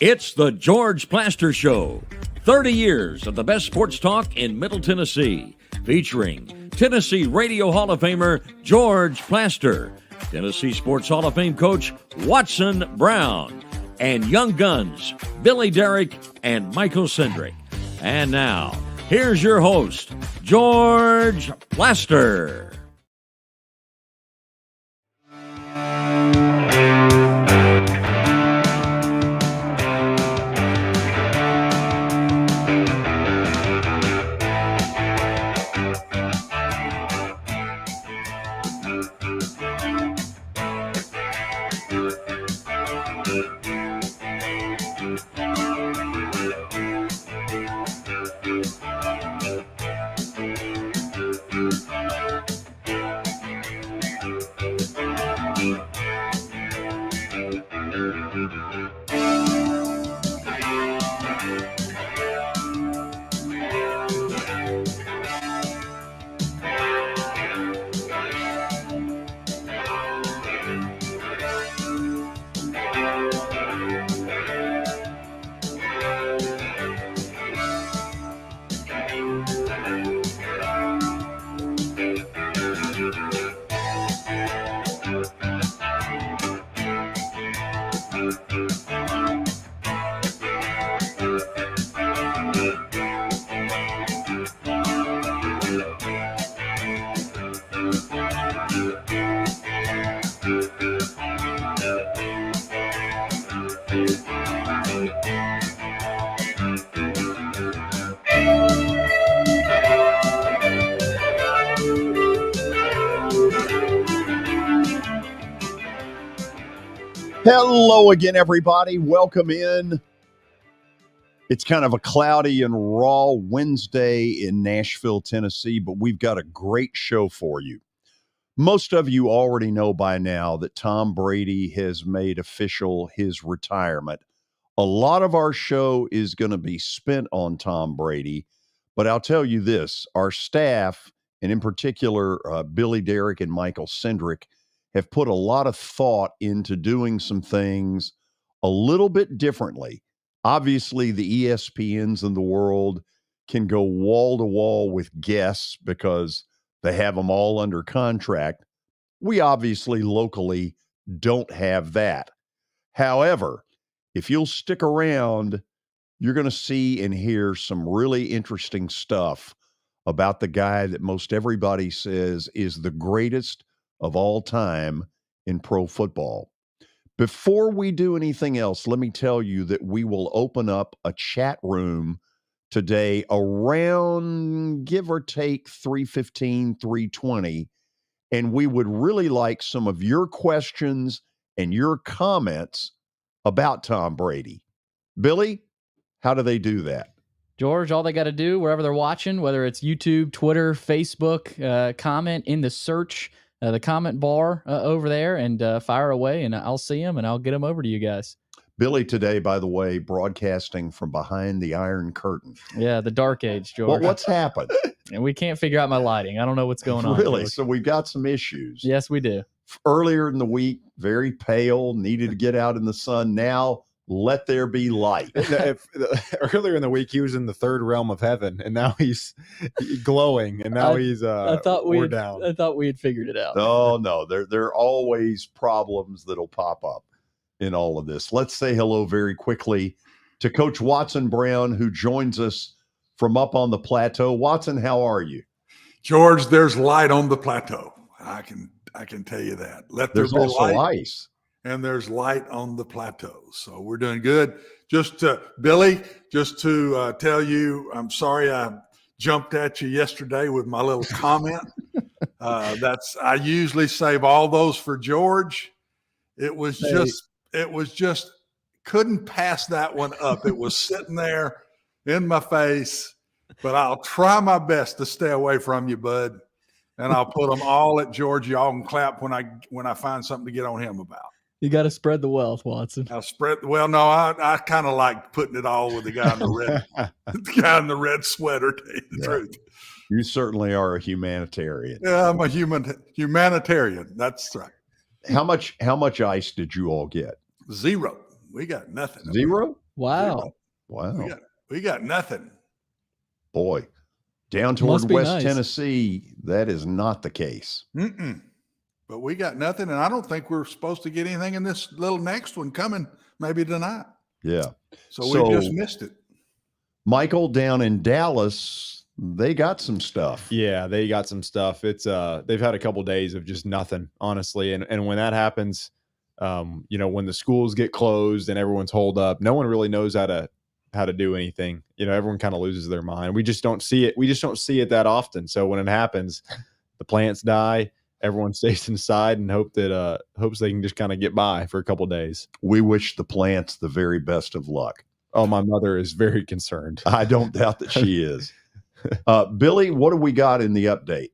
It's the George Plaster Show. 30 years of the best sports talk in Middle Tennessee. Featuring Tennessee Radio Hall of Famer George Plaster, Tennessee Sports Hall of Fame coach Watson Brown, and young guns Billy Derrick and Michael Cindric. And now, here's your host, George Plaster. Hello again, everybody. Welcome in. It's kind of a cloudy and raw Wednesday in Nashville, Tennessee, but we've got a great show for you. Most of you already know by now that Tom Brady has made official his retirement. A lot of our show is going to be spent on Tom Brady, but I'll tell you this, our staff, and in particular, Billy Derrick and Michael Cindric, have put a lot of thought into doing some things a little bit differently. Obviously, the ESPNs in the world can go wall to wall with guests because they have them all under contract. We obviously locally don't have that. However, if you'll stick around, you're going to see and hear some really interesting stuff about the guy that most everybody says is the greatest of all time in pro football. Before we do anything else, let me tell you that we will open up a chat room today around, give or take, 3:15, 3:20, and we would really like some of your questions and your comments about Tom Brady. Billy, how do they do that? George, all they got to do, wherever they're watching, whether it's YouTube, Twitter, Facebook, comment in the search, the comment bar over there, and fire away, and I'll see them, and I'll get them over to you guys. Billy today, by the way, broadcasting from behind the Iron Curtain. Yeah, the dark age, George. Well, what's happened? And we can't figure out my lighting. I don't know what's going on. Really? George. So we've got some issues. Yes, we do. Earlier in the week, very pale, needed to get out in the sun. Now, let there be light. Earlier in the week, he was in the third realm of heaven, and now he's glowing, and now he's I thought we had figured it out. Oh, no. There are always problems that'll pop up in all of this. Let's say hello very quickly to Coach Watson Brown, who joins us from up on the plateau. Watson, how are you? George, there's light on the plateau. I can tell you that. There's also light. ice. And there's light on the plateau. So we're doing good. Billy, just to tell you, I'm sorry I jumped at you yesterday with my little comment. I usually save all those for George. It was just couldn't pass that one up. It was sitting there in my face, but I'll try my best to stay away from you, bud. And I'll put them all at George. Y'all can clap when I find something to get on him about. You got to spread the wealth, Watson. I kind of like putting it all with the guy in the red sweater, to tell you the truth. You certainly are a humanitarian. Yeah, I'm a humanitarian. That's right. How much ice did you all get? 0. We got nothing. Zero? Wow. Wow. We got nothing. Boy, down toward Must be West nice. Tennessee, that is not the case. But we got nothing, and I don't think we're supposed to get anything in this little next one coming maybe tonight. Yeah. So we just missed it. Michael, down in Dallas, they got some stuff. Yeah, they got some stuff. It's they've had a couple days of just nothing, honestly. And when that happens, when the schools get closed and everyone's holed up, no one really knows how to do anything. Everyone kind of loses their mind. We just don't see it. We just don't see it that often. So when it happens, the plants die. Everyone stays inside and hopes they can just kind of get by for a couple days. We wish the plants the very best of luck. Oh, my mother is very concerned. I don't doubt that she is. Billy, what do we got in the update?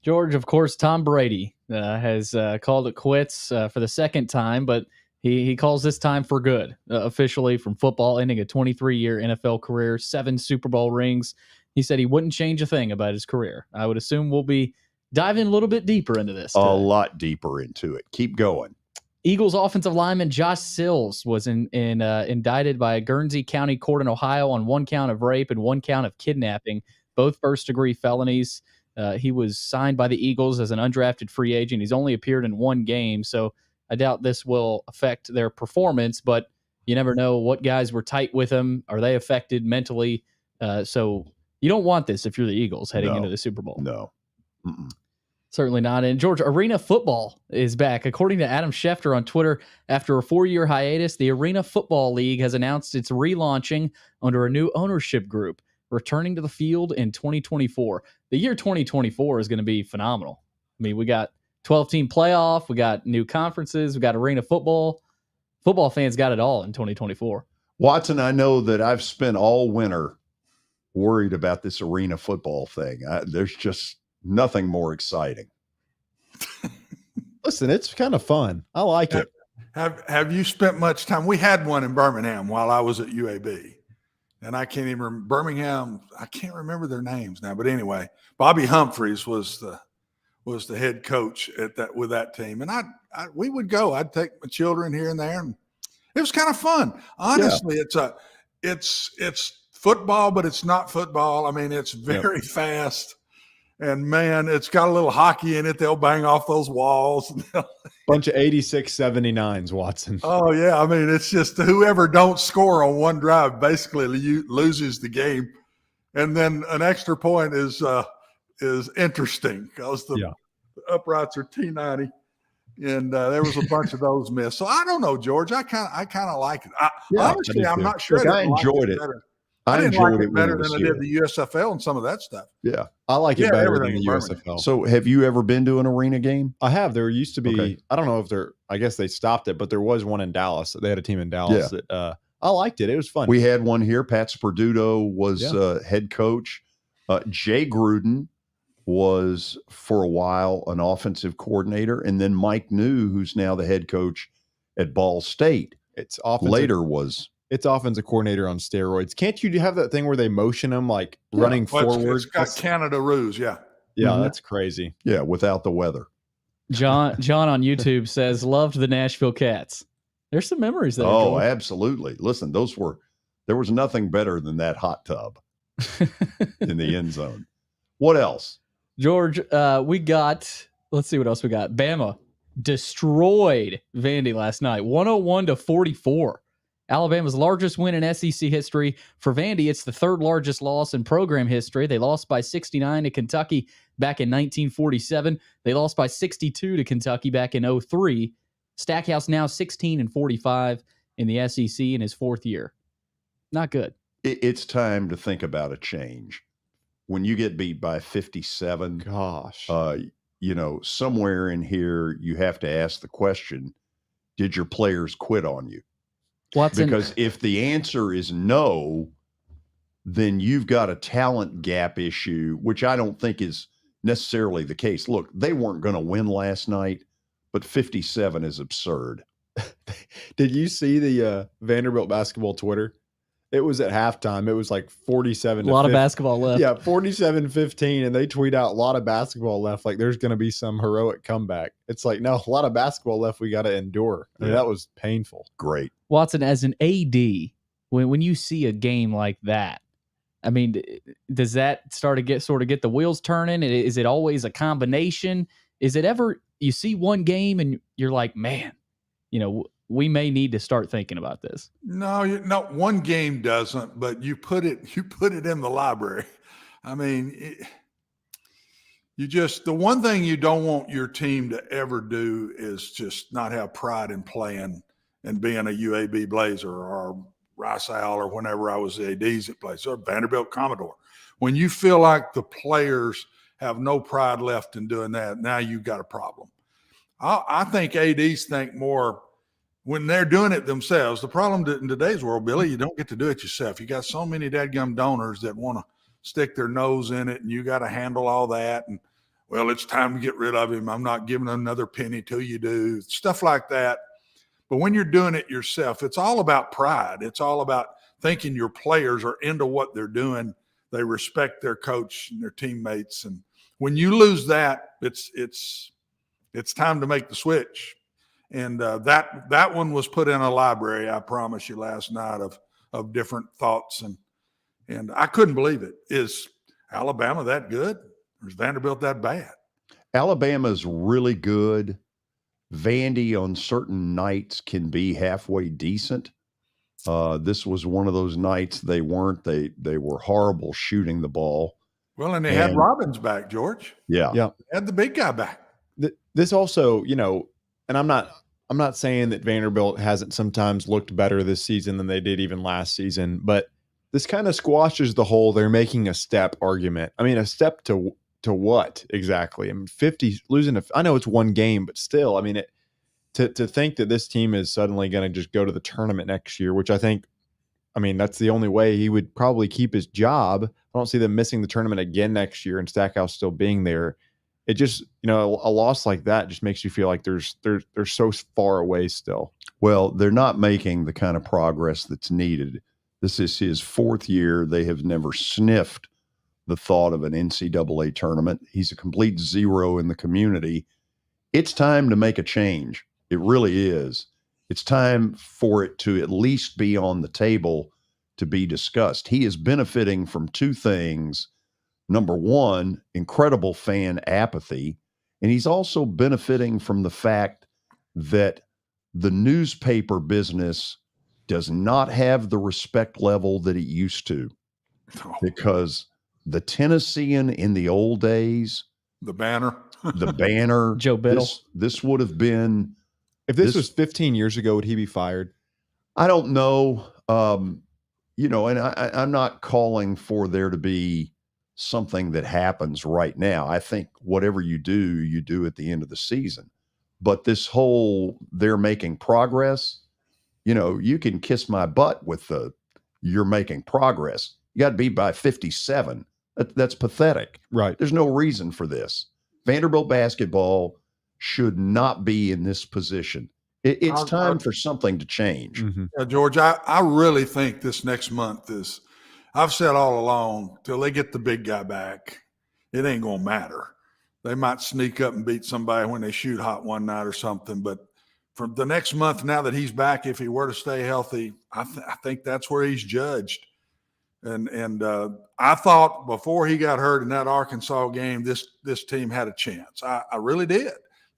George, of course, Tom Brady has called it quits for the second time, but he calls this time for good, officially from football, ending a 23-year NFL career, 7 Super Bowl rings. He said he wouldn't change a thing about his career. I would assume we'll be diving a little bit deeper into this. A lot deeper into it. Keep going. Eagles offensive lineman Josh Sills was indicted by a Guernsey County court in Ohio on 1 count of rape and 1 count of kidnapping, both first-degree felonies. He was signed by the Eagles as an undrafted free agent. He's only appeared in 1 game, so I doubt this will affect their performance, but you never know what guys were tight with him. Are they affected mentally? So you don't want this if you're the Eagles heading into the Super Bowl. No. Mm-mm. Certainly not. And George, arena football is back. According to Adam Schefter on Twitter, after a 4-year hiatus, the Arena Football League has announced it's relaunching under a new ownership group, returning to the field in 2024. The year 2024 is going to be phenomenal. I mean, we got 12-team playoff, we got new conferences, we got arena football. Football fans got it all in 2024. Watson, I know that I've spent all winter worried about this arena football thing. There's just nothing more exciting. Listen, it's kind of fun. I like it. Have you spent much time? We had one in Birmingham while I was at UAB, and I can't even remember Birmingham. I can't remember their names now, but anyway, Bobby Humphreys was the head coach with that team, and we would go. I'd take my children here and there, and it was kind of fun. Honestly, it's football, but it's not football. I mean, it's very fast. And, man, it's got a little hockey in it. They'll bang off those walls. Bunch of 86 79s, Watson. Oh, yeah. I mean, it's just whoever don't score on one drive basically loses the game. And then an extra point is interesting because the uprights are T90. And there was a bunch of those missed. So, I don't know, George. I kind of like it. Honestly, I'm not sure. Look, I enjoyed it. I didn't like it better than I did the USFL and some of that stuff. Yeah. I like it better than the USFL. So have you ever been to an arena game? I have. There used to be, I don't know if I guess they stopped it, but there was one in Dallas. They had a team in Dallas that I liked it. It was fun. We had one here. Pat Sperduto was head coach. Jay Gruden was for a while an offensive coordinator. And then Mike New, who's now the head coach at Ball State. It's offensive coordinator on steroids. Can't you have that thing where they motion them like running forward? It's got Canada Roos, Yeah, that's crazy. Yeah, without the weather. John on YouTube says, loved the Nashville Cats. There's some memories there. Oh, George. Absolutely. Listen, there was nothing better than that hot tub in the end zone. What else? George, let's see what else we got. Bama destroyed Vandy last night, 101-44. Alabama's largest win in SEC history. For Vandy, it's the 3rd largest loss in program history. They lost by 69 to Kentucky back in 1947. They lost by 62 to Kentucky back in 2003. Stackhouse now 16-45 in the SEC in his 4th year. Not good. It's time to think about a change. When you get beat by 57, gosh, somewhere in here you have to ask the question, did your players quit on you? Because if the answer is no, then you've got a talent gap issue, which I don't think is necessarily the case. Look, they weren't going to win last night, but 57 is absurd. Did you see the Vanderbilt basketball Twitter? It was at halftime. It was like 47. A lot of basketball left. Yeah, 47-15, and they tweet out a lot of basketball left. Like there's going to be some heroic comeback. It's like, no, a lot of basketball left we got to endure. I mean, that was painful. Great. Watson, as an AD, when you see a game like that, I mean, does that sort of get the wheels turning? Is it always a combination? Is it ever you see one game and you're like, man, we may need to start thinking about this? No, one game doesn't, but you put it in the library. I mean, the one thing you don't want your team to ever do is just not have pride in playing and being a UAB Blazer or Rice Owl or whenever I was the ADs at place or Vanderbilt Commodore. When you feel like the players have no pride left in doing that, now you've got a problem. I think ADs think more when they're doing it themselves. The problem in today's world, Billy, you don't get to do it yourself. You got so many dadgum donors that want to stick their nose in it, and you got to handle all that. And, well, it's time to get rid of him. I'm not giving another penny till you do. Stuff like that. But when you're doing it yourself, it's all about pride. It's all about thinking your players are into what they're doing. They respect their coach and their teammates. And when you lose that, it's time to make the switch. And that one was put in a library, I promise you, last night of different thoughts. And I couldn't believe it. Is Alabama that good? Or is Vanderbilt that bad? Alabama's really good. Vandy on certain nights can be halfway decent. This was one of those nights they weren't. They were horrible shooting the ball. Well, and they had Robbins back, George. Yeah. They had the big guy back. This also, and I'm not saying that Vanderbilt hasn't sometimes looked better this season than they did even last season, but this kind of squashes the whole they're making a step argument. I mean, a step to what exactly? I mean, 50 losing I know it's one game, but still, I mean, to think that this team is suddenly going to just go to the tournament next year, which I mean, that's the only way he would probably keep his job. I don't see them missing the tournament again next year and Stackhouse still being there. It just, a loss like that just makes you feel like they're so far away still. Well, they're not making the kind of progress that's needed. This is his fourth year. They have never sniffed the thought of an NCAA tournament. He's a complete zero in the community. It's time to make a change. It really is. It's time for it to at least be on the table to be discussed. He is benefiting from two things. Number one, incredible fan apathy. And he's also benefiting from the fact that the newspaper business does not have the respect level that it used to. Because the Tennessean in the old days, the banner, Joe Biddle, this would have been. If this was 15 years ago, would he be fired? I don't know. And I'm not calling for there to be something that happens right now. I think whatever you do at the end of the season. But this whole they're making progress, you can kiss my butt with you're making progress. You got to be by 57. That's pathetic. Right. There's no reason for this. Vanderbilt basketball should not be in this position. It's time for something to change. Mm-hmm. Yeah, George, I really think this next month is, I've said all along, till they get the big guy back, it ain't going to matter. They might sneak up and beat somebody when they shoot hot one night or something. But for the next month, now that he's back, if he were to stay healthy, I think that's where he's judged. And I thought before he got hurt in that Arkansas game, this team had a chance. I really did.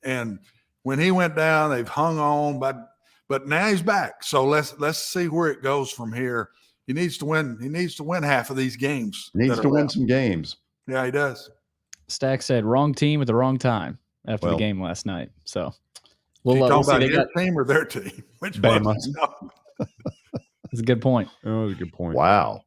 And when he went down, they've hung on, but now he's back. So let's see where it goes from here. He needs to win. He needs to win half of these games. He needs to win some games. Yeah, he does. Stack said wrong team at the wrong time after the game last night. So we'll talk about his team or their team. Which one? That's a good point. Oh, that's a good point. Wow.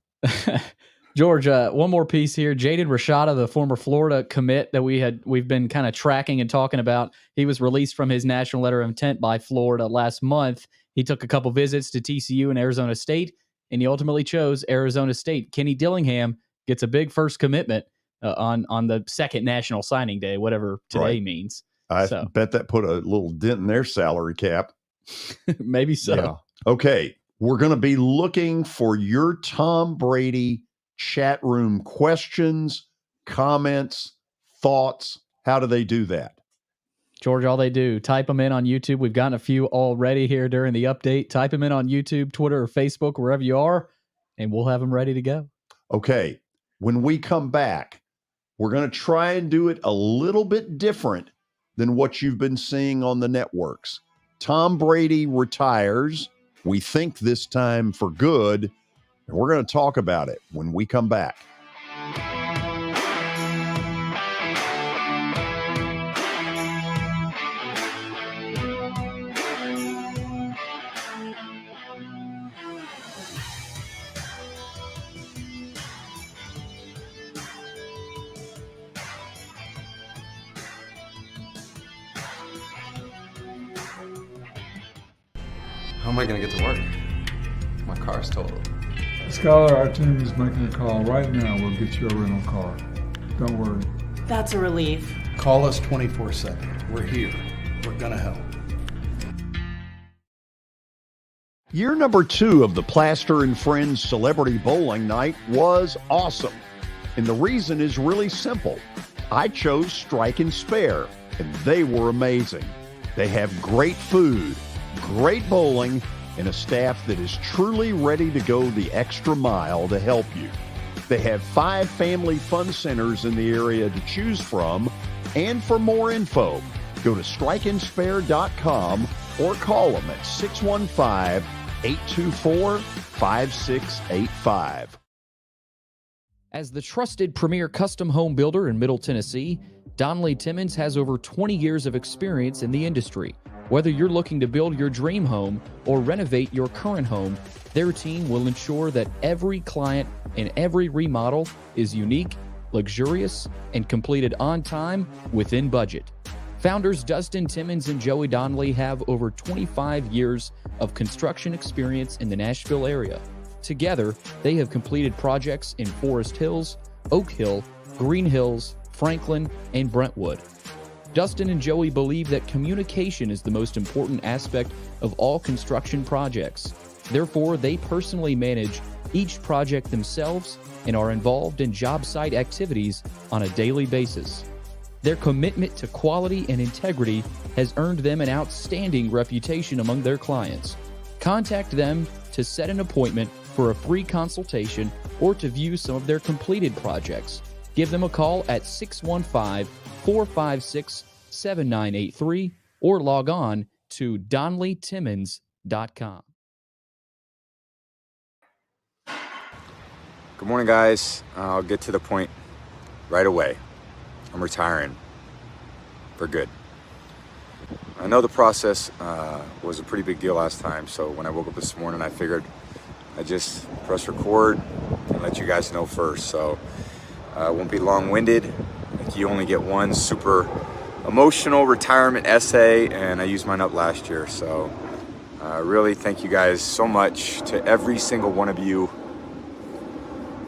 George, one more piece here. Jaden Rashada, the former Florida commit that we've been kind of tracking and talking about. He was released from his national letter of intent by Florida last month. He took a couple visits to TCU and Arizona State, and he ultimately chose Arizona State. Kenny Dillingham gets a big first commitment on the second national signing day, whatever today means. I bet that put a little dent in their salary cap. Maybe so. Yeah. Okay. We're going to be looking for your Tom Brady chat room questions, comments, thoughts. How do they do that? George, all they do, type them in on YouTube. We've gotten a few already here during the update. Type them in on YouTube, Twitter, or Facebook, wherever you are, and we'll have them ready to go. Okay, when we come back, we're going to try and do it a little bit different than what you've been seeing on the networks. Tom Brady retires, we think this time for good, and we're going to talk about it when we come back. How am I going to get to work? My car's totaled. Skylar, our team is making a call right now. We'll get you a rental car. Don't worry. That's a relief. Call us 24/7. We're here. We're going to help. Year number 2 of the Plaster and Friends Celebrity Bowling Night was awesome. And the reason is really simple. I chose Strike and Spare, and they were amazing. They have great food, great bowling, and a staff that is truly ready to go the extra mile to help you. They have 5 family fun centers in the area to choose from. And for more info, go to strikeandspare.com or call them at 615-824-5685. As the trusted premier custom home builder in Middle Tennessee, Donnelly Timmons has over 20 years of experience in the industry. Whether you're looking to build your dream home or renovate your current home, their team will ensure that every client and every remodel is unique, luxurious, and completed on time within budget. Founders Dustin Timmons and Joey Donnelly have over 25 years of construction experience in the Nashville area. Together, they have completed projects in Forest Hills, Oak Hill, Green Hills, Franklin, and Brentwood. Dustin and Joey believe that communication is the most important aspect of all construction projects. Therefore, they personally manage each project themselves and are involved in job site activities on a daily basis. Their commitment to quality and integrity has earned them an outstanding reputation among their clients. Contact them to set an appointment for a free consultation or to view some of their completed projects. Give them a call at 615-456-7983 or log on to DonnellyTimmons.com. Good morning, guys. I'll get to the point right away. I'm retiring for good. I know the process was a pretty big deal last time, so when I woke up this morning, I figured I'd just press record and let you guys know first. So I won't be long-winded. I think you only get one super emotional retirement essay, and I used mine up last year. So really thank you guys so much, to every single one of you,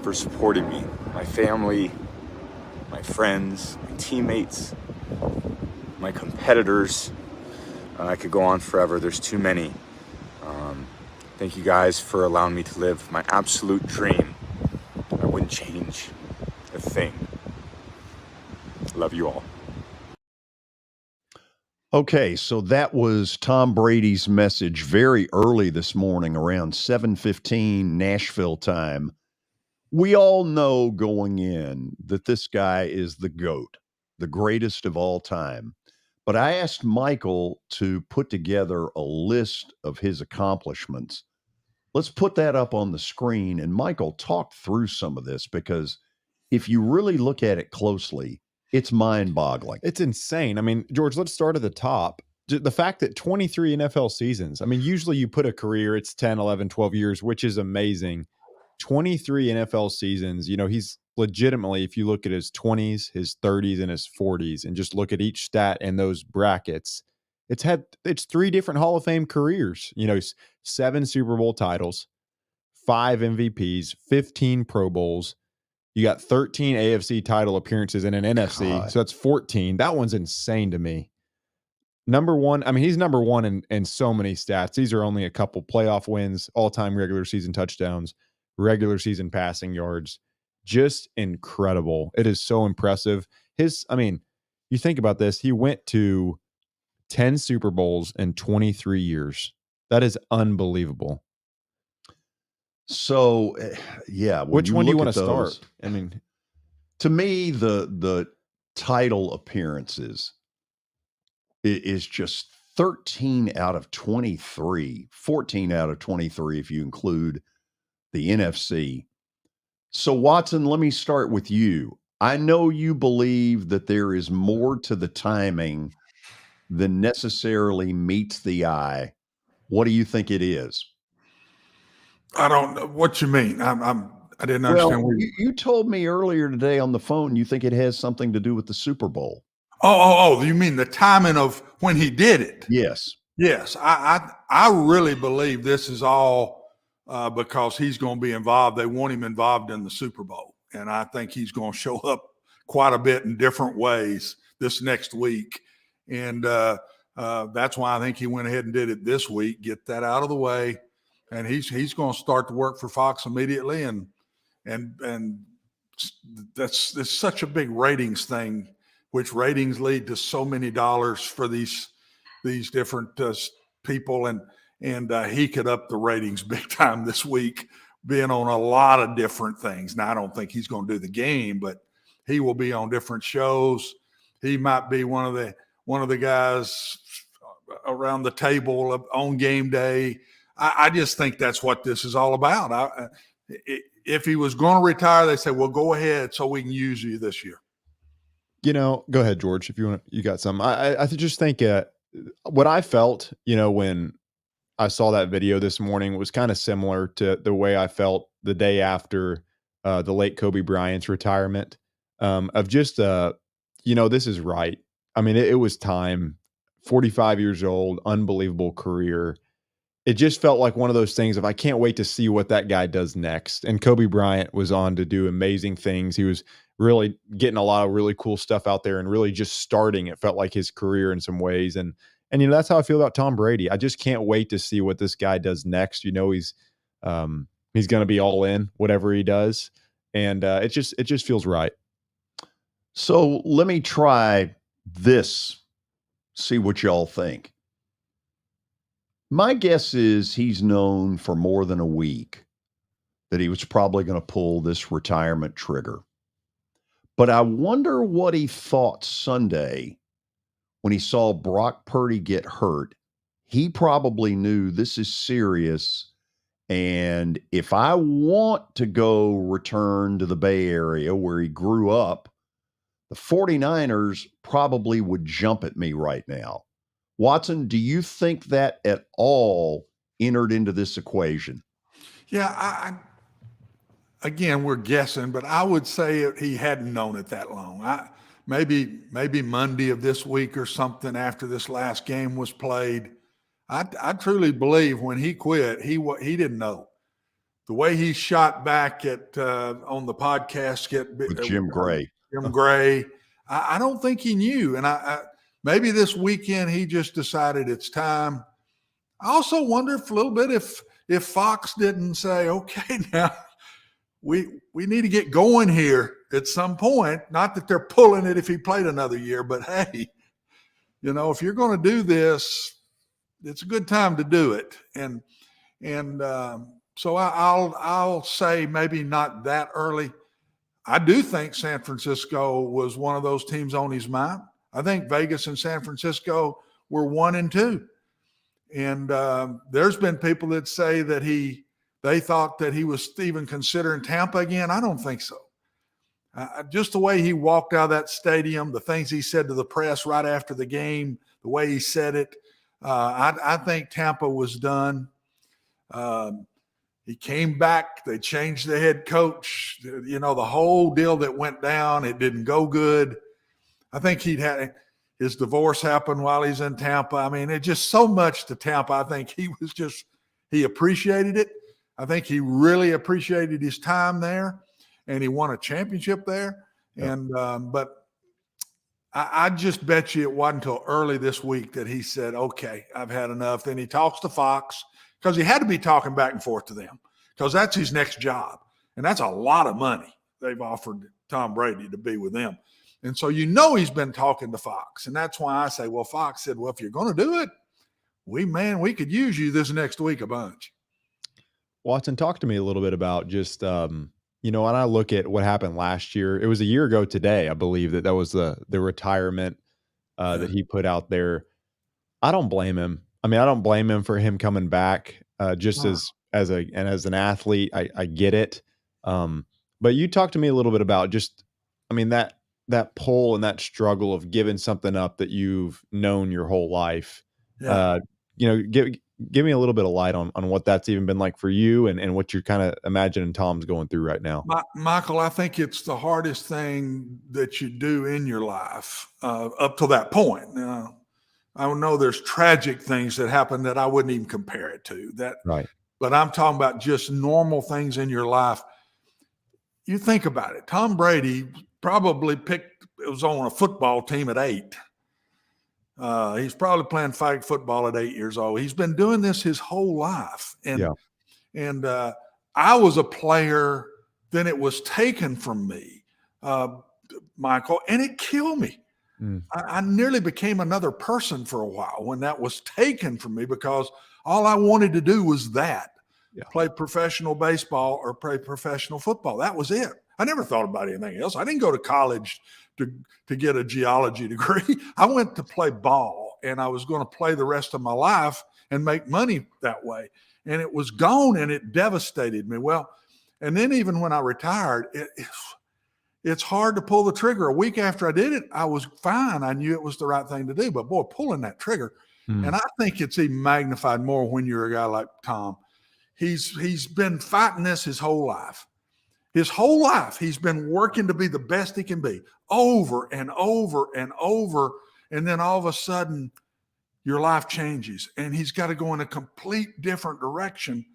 for supporting me, my family, my friends, my teammates, my competitors. I could go on forever. There's too many. Thank you guys for allowing me to live my absolute dream. I wouldn't change a thing. Love you all. Okay, so that was Tom Brady's message very early this morning around 7:15 Nashville time. We all know going in that this guy is the GOAT, the greatest of all time. But I asked Michael to put together a list of his accomplishments. Let's put that up on the screen. And Michael talked through some of this, because if you really look at it closely, it's mind-boggling. It's insane. I mean, George, let's start at the top. The fact that 23 NFL seasons, I mean, usually you put a career, it's 10, 11, 12 years, which is amazing. 23 NFL seasons, you know, he's legitimately, if you look at his 20s, his 30s, and his 40s, and just look at each stat in those brackets, it's 3 different Hall of Fame careers, you know, 7 Super Bowl titles, 5 MVPs, 15 Pro Bowls. You got 13 AFC title appearances and an NFC. So that's 14. That one's insane to me. Number one, I mean, he's number one in so many stats. These are only a couple: playoff wins, all-time regular season touchdowns, regular season passing yards. Just incredible. It is so impressive. I mean, you think about this, he went to 10 Super Bowls in 23 years. That is unbelievable. So, yeah. Which one do you want to start? I mean, to me, the title appearances is just 13 out of 23, 14 out of 23 if you include the NFC. So, Watson, let me start with you. I know you believe that there is more to the timing than necessarily meets the eye. What do you think it is? I don't know what you mean. I didn't Well, understand. you told me earlier today on the phone you think it has something to do with the Super Bowl. Oh! You mean the timing of when he did it? Yes. Yes, I really believe this is all because he's going to be involved. They want him involved in the Super Bowl, and I think he's going to show up quite a bit in different ways this next week. And that's why I think he went ahead and did it this week. Get that out of the way, and he's going to start to work for Fox immediately. And that's such a big ratings thing, which ratings lead to so many dollars for these different people, and he could up the ratings big time this week, being on a lot of different things. Now, I don't think he's going to do the game, but he will be on different shows. He might be one of the guys around the table on game day. I just think that's what this is all about. If he was going to retire, they say, well, go ahead so we can use you this year. Go ahead, George, if you want. You got some. I just think what I felt, when I saw that video this morning was kind of similar to the way I felt the day after the late Kobe Bryant's retirement, of just, this is right. I mean, it was time. 45 years old, unbelievable career. It just felt like one of those things of I can't wait to see what that guy does next. And Kobe Bryant was on to do amazing things. He was really getting a lot of really cool stuff out there and really just starting, it felt like, his career in some ways. And that's how I feel about Tom Brady. I just can't wait to see what this guy does next. He's going to be all in whatever he does. And it just feels right. So let me try this, see what y'all think. My guess is he's known for more than a week that he was probably going to pull this retirement trigger. But I wonder what he thought Sunday when he saw Brock Purdy get hurt. He probably knew this is serious. And if I want to go return to the Bay Area where he grew up, the 49ers probably would jump at me right now. Watson, do you think that at all entered into this equation? Yeah, again, we're guessing, but I would say he hadn't known it that long. Maybe Monday of this week or something after this last game was played. I truly believe when he quit, he didn't know. The way he shot back at on the podcast with Jim Gray. I don't think he knew. And maybe this weekend he just decided it's time. I also wonder a little bit if Fox didn't say, okay, now we need to get going here at some point. Not that they're pulling it if he played another year, but hey, if you're going to do this, it's a good time to do it. And so I'll say maybe not that early. I do think San Francisco was one of those teams on his mind. I think Vegas and San Francisco were 1 and 2. And there's been people that say that they thought that he was even considering Tampa again. I don't think so. Just the way he walked out of that stadium, the things he said to the press right after the game, the way he said it, I think Tampa was done. He came back. They changed the head coach. The whole deal that went down, it didn't go good. I think he'd had his divorce happen while he's in Tampa. I mean, it's just so much to Tampa. I think he appreciated it. I think he really appreciated his time there, and he won a championship there. And but I just bet you it wasn't until early this week that he said, okay, I've had enough. Then he talks to Fox, because he had to be talking back and forth to them, because that's his next job. And that's a lot of money they've offered Tom Brady to be with them. And so he's been talking to Fox. And that's why I say, well, Fox said, well, if you're going to do it, we could use you this next week a bunch. Watson, talk to me a little bit about just, when I look at what happened last year, it was a year ago today, I believe that was the retirement that he put out there. I don't blame him. I mean, I don't blame him for him coming back just as an athlete. I get it. But you talk to me a little bit about just, I mean, that pull and that struggle of giving something up that you've known your whole life. Yeah. Give me a little bit of light on what that's even been like for you and what you're kind of imagining Tom's going through right now. Michael, I think it's the hardest thing that you do in your life up to that point. I know there's tragic things that happen that I wouldn't even compare it to that. Right. But I'm talking about just normal things in your life. You think about it. Tom Brady probably was on a football team at 8. He's probably playing flag football at 8 years old. He's been doing this his whole life. And I was a player, then it was taken from me, Michael, and it killed me. I nearly became another person for a while when that was taken from me because all I wanted to do was play professional baseball or play professional football. That was it. I never thought about anything else. I didn't go to college to get a geology degree. I went to play ball, and I was going to play the rest of my life and make money that way. And it was gone, and it devastated me. Well, and then even when I retired, it's hard to pull the trigger. A week after I did it, I was fine. I knew it was the right thing to do. But, boy, pulling that trigger, and I think it's even magnified more when you're a guy like Tom. He's been fighting this his whole life. His whole life, he's been working to be the best he can be over and over and over. And then all of a sudden, your life changes, and he's got to go in a complete different direction.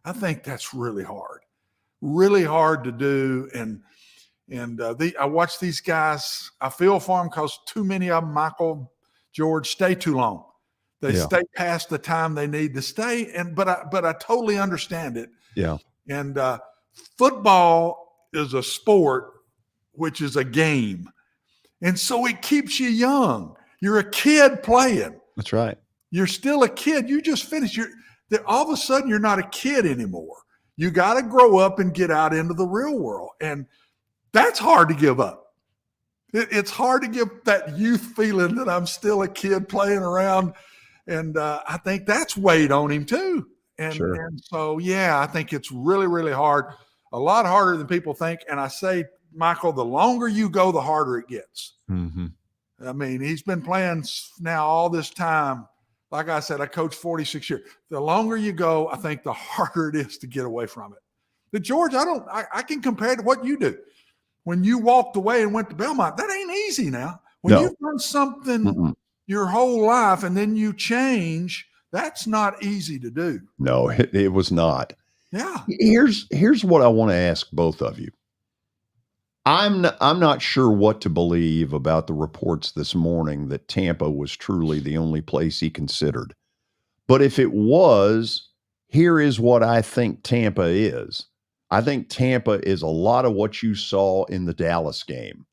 I think that's really hard to do. And I watch these guys. I feel for them because too many of them, Michael, George, stay too long. They stay past the time they need to stay. But I totally understand it. Yeah. And football is a sport, which is a game. And so it keeps you young. You're a kid playing. That's right. You're still a kid. You just finished. All of a sudden, you're not a kid anymore. You got to grow up and get out into the real world. And that's hard to give up. It's hard to give that youth feeling that I'm still a kid playing around. And I think that's weighed on him too. And so, I think it's really, really hard, a lot harder than people think. And I say, Michael, the longer you go, the harder it gets. Mm-hmm. I mean, he's been playing now all this time. Like I said, I coached 46 years. The longer you go, I think the harder it is to get away from it. But George, I can compare it to what you do. When you walked away and went to Belmont, that ain't easy now. When you've done something your whole life and then you change, that's not easy to do. No, it was not. Yeah. Here's what I want to ask both of you. I'm not sure what to believe about the reports this morning that Tampa was truly the only place he considered. But if it was, here is what I think Tampa is. I think Tampa is a lot of what you saw in the Dallas game.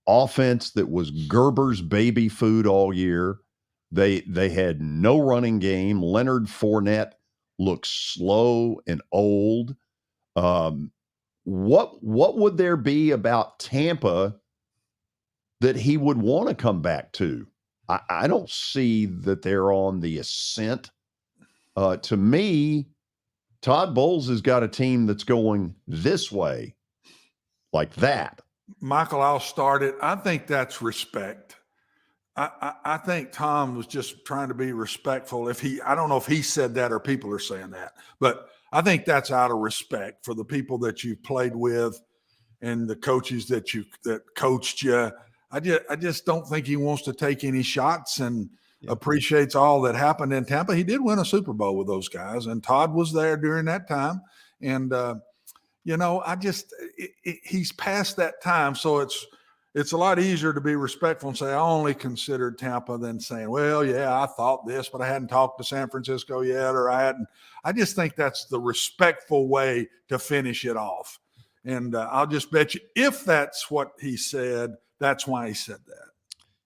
Offense that was Gerber's baby food all year. They had no running game. Leonard Fournette looked slow and old. What would there be about Tampa that he would want to come back to? I don't see that they're on the ascent. To me, Todd Bowles has got a team that's going this way, like that. Michael, I'll start it. I think that's respect. I think Tom was just trying to be respectful. I don't know if he said that or people are saying that, but I think that's out of respect for the people that you've played with and the coaches that coached you. I just don't think he wants to take any shots and appreciates all that happened in Tampa. He did win a Super Bowl with those guys, and Todd was there during that time. And, he's past that time. So it's a lot easier to be respectful and say, I only considered Tampa than saying, well, yeah, I thought this, but I hadn't talked to San Francisco yet, or I hadn't. I just think that's the respectful way to finish it off. And I'll just bet you if that's what he said, that's why he said that.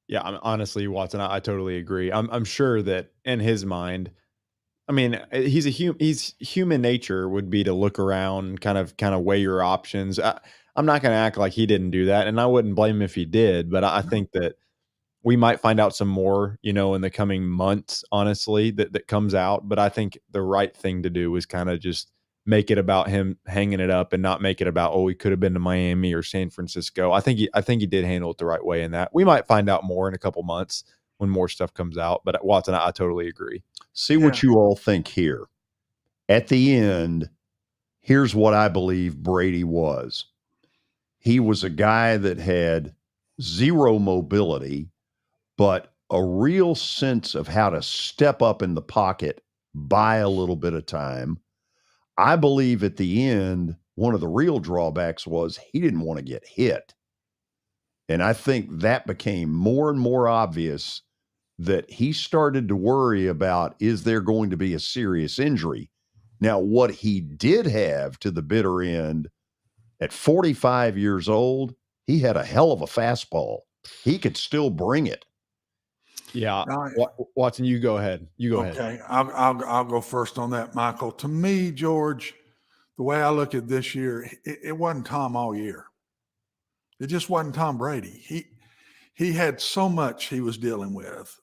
Yeah, honestly, Watson, I totally agree. I'm sure that in his mind, I mean, he's human nature would be to look around, kind of weigh your options. I'm not going to act like he didn't do that, and I wouldn't blame him if he did. But I think that we might find out some more, in the coming months, honestly, that comes out. But I think the right thing to do is kind of just make it about him hanging it up and not make it about, oh, he could have been to Miami or San Francisco. I think he did handle it the right way in that. We might find out more in a couple months when more stuff comes out. But Watson, I totally agree. See what you all think here. At the end, here's what I believe Brady was. He was a guy that had zero mobility, but a real sense of how to step up in the pocket, buy a little bit of time. I believe at the end, one of the real drawbacks was he didn't want to get hit. And I think that became more and more obvious that he started to worry about, is there going to be a serious injury? Now, what he did have to the bitter end, at 45 years old, he had a hell of a fastball. He could still bring it. Yeah. Watson, you go ahead. Okay. I'll go first on that, Michael. To me, George, the way I look at this year, it wasn't Tom all year. It just wasn't Tom Brady. He had so much he was dealing with.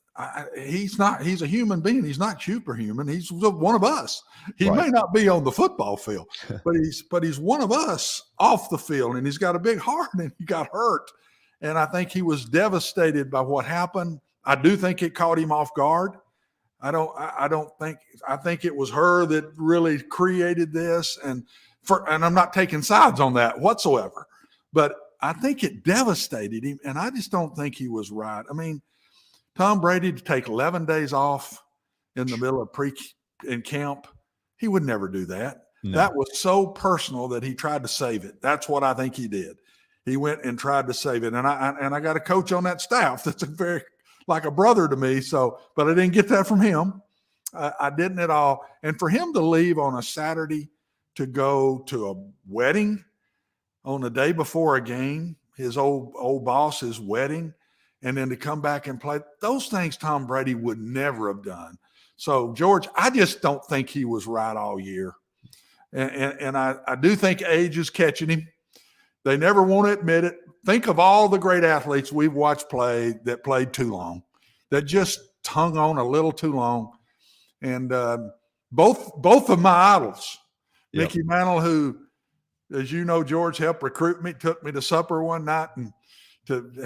He's a human being. He's not superhuman. He's one of us. He may not be on the football field, but he's one of us off the field, and he's got a big heart, and he got hurt. And I think he was devastated by what happened. I do think it caught him off guard. I think it was her that really created this, and I'm not taking sides on that whatsoever, but I think it devastated him, and I just don't think he was right. I mean, Tom Brady to take 11 days off in the middle of in camp, he would never do that. No. That was so personal that he tried to save it. That's what I think he did. He went and tried to save it. And I got a coach on that staff that's very like a brother to me. So, but I didn't get that from him. I didn't at all. And for him to leave on a Saturday to go to a wedding on the day before a game, his old boss's wedding, and then to come back and play, those things Tom Brady would never have done. So, George, I just don't think he was right all year. And I do think age is catching him. They never want to admit it. Think of all the great athletes we've watched play that played too long, that just hung on a little too long. And both of my idols, yep. Mickey Mantle, who, as you know, George, helped recruit me, took me to supper one night, and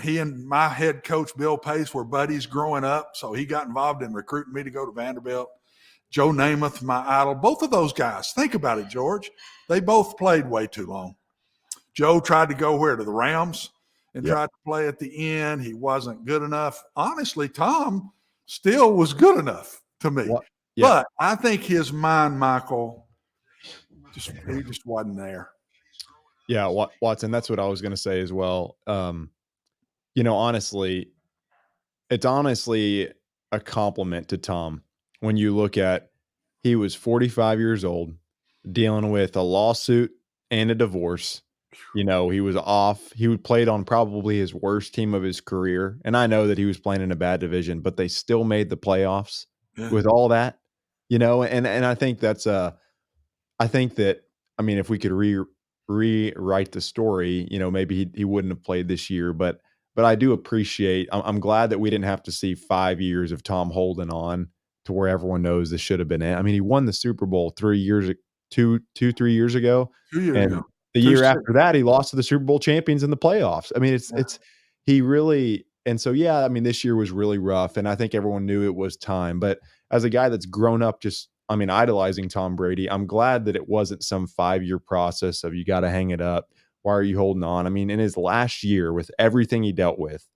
he and my head coach, Bill Pace, were buddies growing up. So he got involved in recruiting me to go to Vanderbilt. Joe Namath, my idol. Both of those guys, think about it, George. They both played way too long. Joe tried to go to the Rams and tried to play at the end. He wasn't good enough. Honestly, Tom still was good enough to me. But I think his mind, Michael, he just wasn't there. Yeah, Watson, that's what I was going to say as well. Honestly, it's honestly a compliment to Tom when you look at he was 45 years old, dealing with a lawsuit and a divorce. He was off. He played on probably his worst team of his career. And I know that he was playing in a bad division, but they still made the playoffs with all that, and I think that's I think that, if we could rewrite the story, maybe he wouldn't have played this year, but I do appreciate, I'm glad that we didn't have to see 5 years of Tom holding on to where everyone knows this should have been it. He won the Super Bowl 3 years ago. 2 years ago. The year after that, he lost to the Super Bowl champions in the playoffs. It's he really, and so, this year was really rough, and I think everyone knew it was time. But as a guy that's grown up idolizing Tom Brady, I'm glad that it wasn't some 5-year process of you got to hang it up. Why are you holding on? In his last year, with everything he dealt with,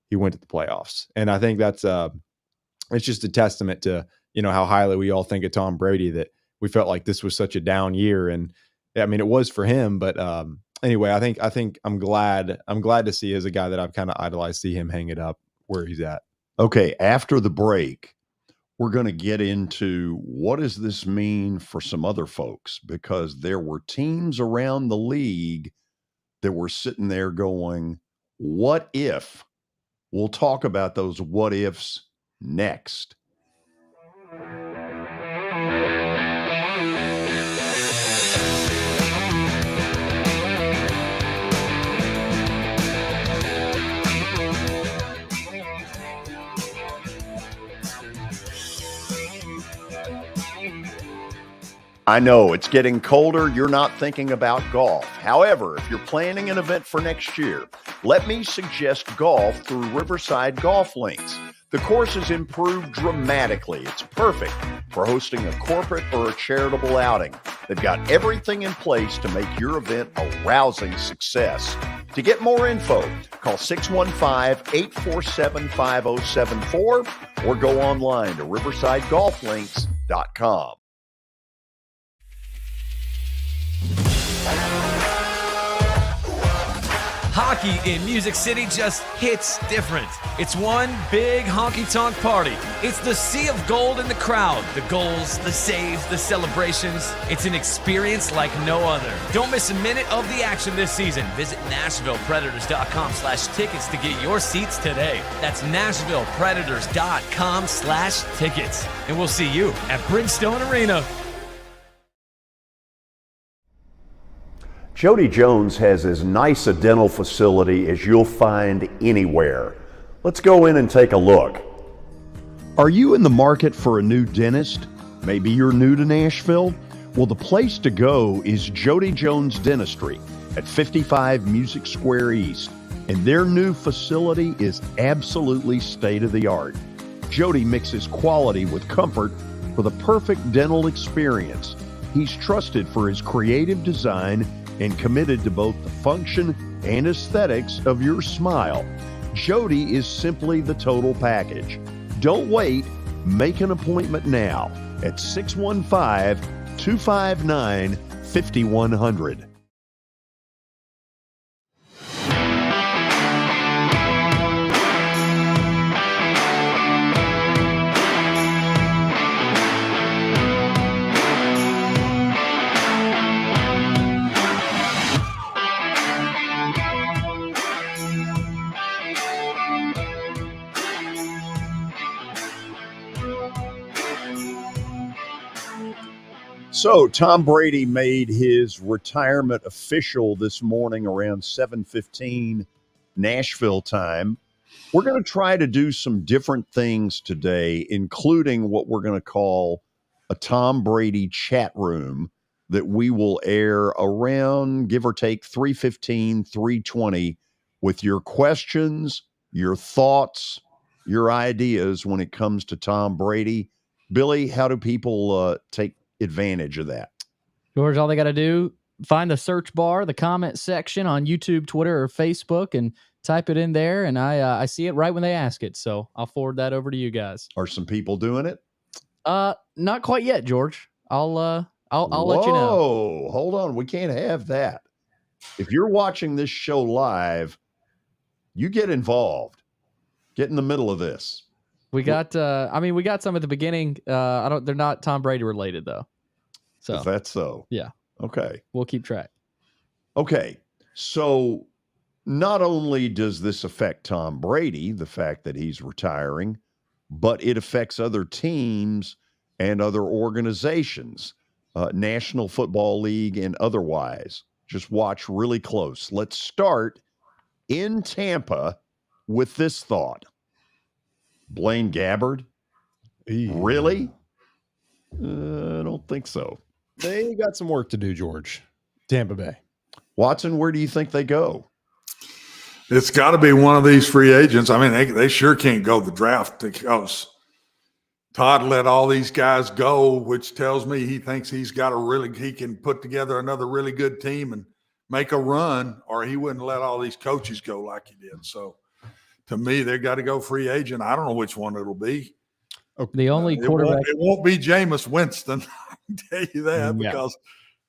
he went to the playoffs. And I think that's it's just a testament to, how highly we all think of Tom Brady, that we felt like this was such a down year. And it was for him, but anyway, I think I'm glad to see, as a guy that I've kind of idolized, see him hang it up where he's at. Okay. After the break, we're going to get into what does this mean for some other folks, because there were teams around the league that were sitting there going, What if? We'll talk about those what ifs next. I know it's getting colder. You're not thinking about golf. However, if you're planning an event for next year, let me suggest golf through Riverside Golf Links. The course has improved dramatically. It's perfect for hosting a corporate or a charitable outing. They've got everything in place to make your event a rousing success. To get more info, call 615-847-5074 or go online to riversidegolflinks.com. Hockey in Music City just hits different. It's one big honky-tonk party. It's the sea of gold in the crowd. The goals, the saves, the celebrations. It's an experience like no other. Don't miss a minute of the action this season. Visit NashvillePredators.com/tickets to get your seats today. That's NashvillePredators.com/tickets. And we'll see you at Bridgestone Arena. Jody Jones has as nice a dental facility as you'll find anywhere. Let's go in and take a look. Are you in the market for a new dentist? Maybe you're new to Nashville? Well, the place to go is Jody Jones Dentistry at 55 Music Square East. And their new facility is absolutely state-of-the-art. Jody mixes quality with comfort for the perfect dental experience. He's trusted for his creative design and committed to both the function and aesthetics of your smile. Jody is simply the total package. Don't wait. Make an appointment now at 615-259-5100. So Tom Brady made his retirement official this morning around 7:15 Nashville time. We're going to try to do some different things today, including what we're going to call a Tom Brady chat room that we will air around, give or take, 3:15, 3:20 with your questions, your thoughts, your ideas when it comes to Tom Brady. Billy, how do people take advantage of that? George, all they got to do, find the search bar, the comment section on YouTube, Twitter, or Facebook, and type it in there. And I see it right when they ask it. So I'll forward that over to you guys. Are some people doing it? Not quite yet, George. I'll let you know. Oh, hold on. We can't have that. If you're watching this show live, you get involved. Get in the middle of this. We got we got some at the beginning. They're not Tom Brady related though. So Is that so? Yeah. Okay. We'll keep track. Okay. So not only does this affect Tom Brady, the fact that he's retiring, but it affects other teams and other organizations, National Football League and otherwise. Just watch really close. Let's start in Tampa with this thought. Blaine Gabbert? Really? I don't think so. They got some work to do, George. Tampa Bay. Watson, where do you think they go? It's got to be one of these free agents. I mean, they sure can't go the draft because Todd let all these guys go, which tells me he thinks he can put together another really good team and make a run, or he wouldn't let all these coaches go like he did. So to me, they got to go free agent. I don't know which one it'll be. The only quarterback. It won't be Jameis Winston. I can tell you that because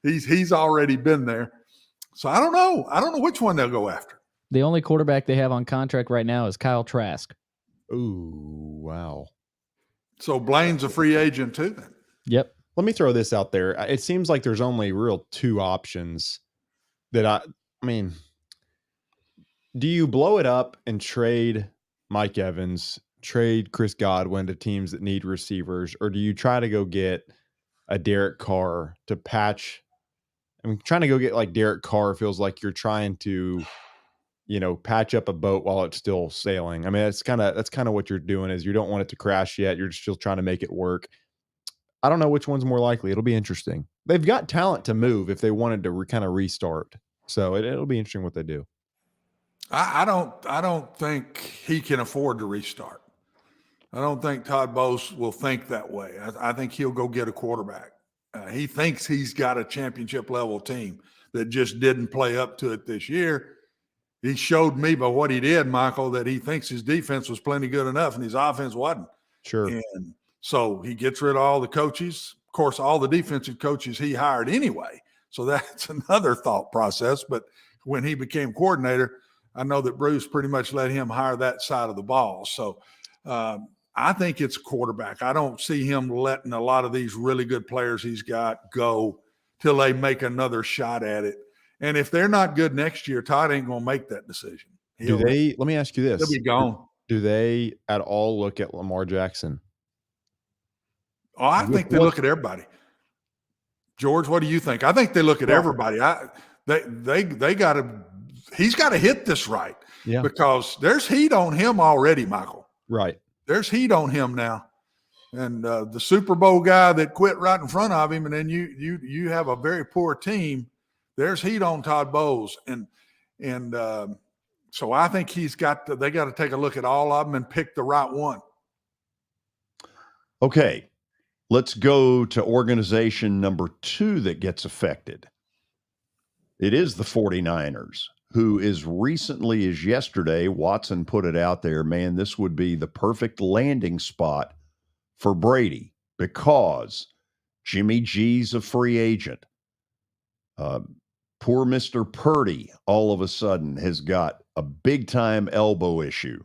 he's already been there. So I don't know. I don't know which one they'll go after. The only quarterback they have on contract right now is Kyle Trask. Ooh, wow. So Blaine's a free agent too then. Yep. Let me throw this out there. It seems like there's only real two options that I mean, Do you blow it up and trade Mike Evans, trade Chris Godwin to teams that need receivers, or do you try to go get a Derek Carr to patch? I mean, trying to go get like Derek Carr feels like you're trying to, patch up a boat while it's still sailing. I mean, that's kind of what you're doing is you don't want it to crash yet. You're just still trying to make it work. I don't know which one's more likely. It'll be interesting. They've got talent to move if they wanted to kind of restart. So it'll be interesting what they do. I don't think he can afford to restart. I don't think Todd Bowles will think that way. I think he'll go get a quarterback. He thinks he's got a championship level team that just didn't play up to it this year. He showed me by what he did, Michael, that he thinks his defense was plenty good enough and his offense wasn't. Sure. And so he gets rid of all the coaches. Of course, all the defensive coaches he hired anyway. So that's another thought process. But when he became coordinator, I know that Bruce pretty much let him hire that side of the ball. So I think it's quarterback. I don't see him letting a lot of these really good players he's got go till they make another shot at it. And if they're not good next year, Todd ain't going to make that decision. Let me ask you this. He'll be gone. Do they at all look at Lamar Jackson? Oh, I think they look at everybody. George, what do you think? I think they look at everybody. They got to – he's got to hit this right because there's heat on him already, Michael. Right. There's heat on him now. And the Super Bowl guy that quit right in front of him, and then you have a very poor team, there's heat on Todd Bowles. And so I think they got to take a look at all of them and pick the right one. Okay. Let's go to organization number 2 that gets affected. It is the 49ers, who as recently as yesterday, Watson put it out there, man, this would be the perfect landing spot for Brady because Jimmy G's a free agent. Poor Mr. Purdy all of a sudden has got a big-time elbow issue.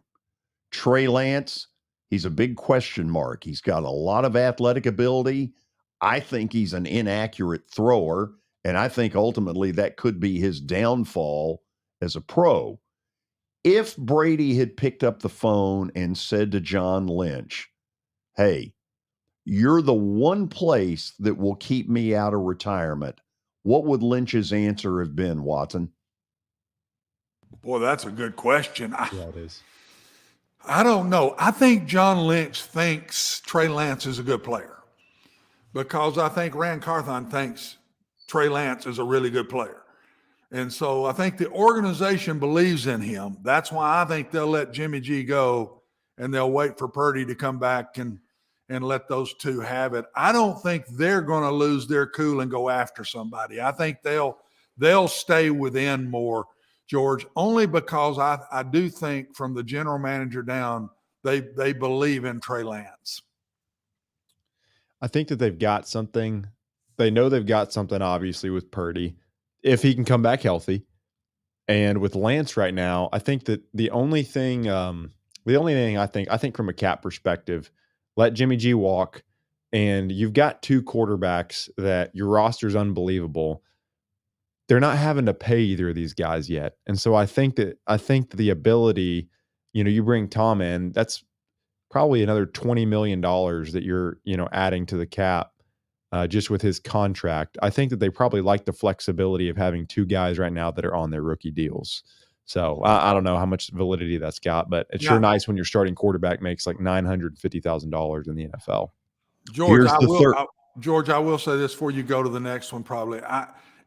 Trey Lance, he's a big question mark. He's got a lot of athletic ability. I think he's an inaccurate thrower, and I think ultimately that could be his downfall as a pro. If Brady had picked up the phone and said to John Lynch, hey, you're the one place that will keep me out of retirement, what would Lynch's answer have been, Watson? Boy, that's a good question. Yeah, it is. I don't know. I think John Lynch thinks Trey Lance is a good player because I think Rand Carthon thinks Trey Lance is a really good player. And so I think the organization believes in him. That's why I think they'll let Jimmy G go and they'll wait for Purdy to come back and let those two have it. I don't think they're going to lose their cool and go after somebody. I think they'll stay within more, George, only because I do think from the general manager down, they believe in Trey Lance. I think that they've got something. They know they've got something, obviously, with Purdy, if he can come back healthy. And with Lance right now, I think that the only thing I think from a cap perspective, let Jimmy G walk, and you've got 2 quarterbacks that your roster's unbelievable. They're not having to pay either of these guys yet. And so I think the ability, you bring Tom in, that's probably another $20 million that you're, adding to the cap just with his contract. I think that they probably like the flexibility of having 2 guys right now that are on their rookie deals. So I don't know how much validity that's got, but it's sure nice when your starting quarterback makes like $950,000 in the NFL. George, I will say this before you go to the next one. Probably,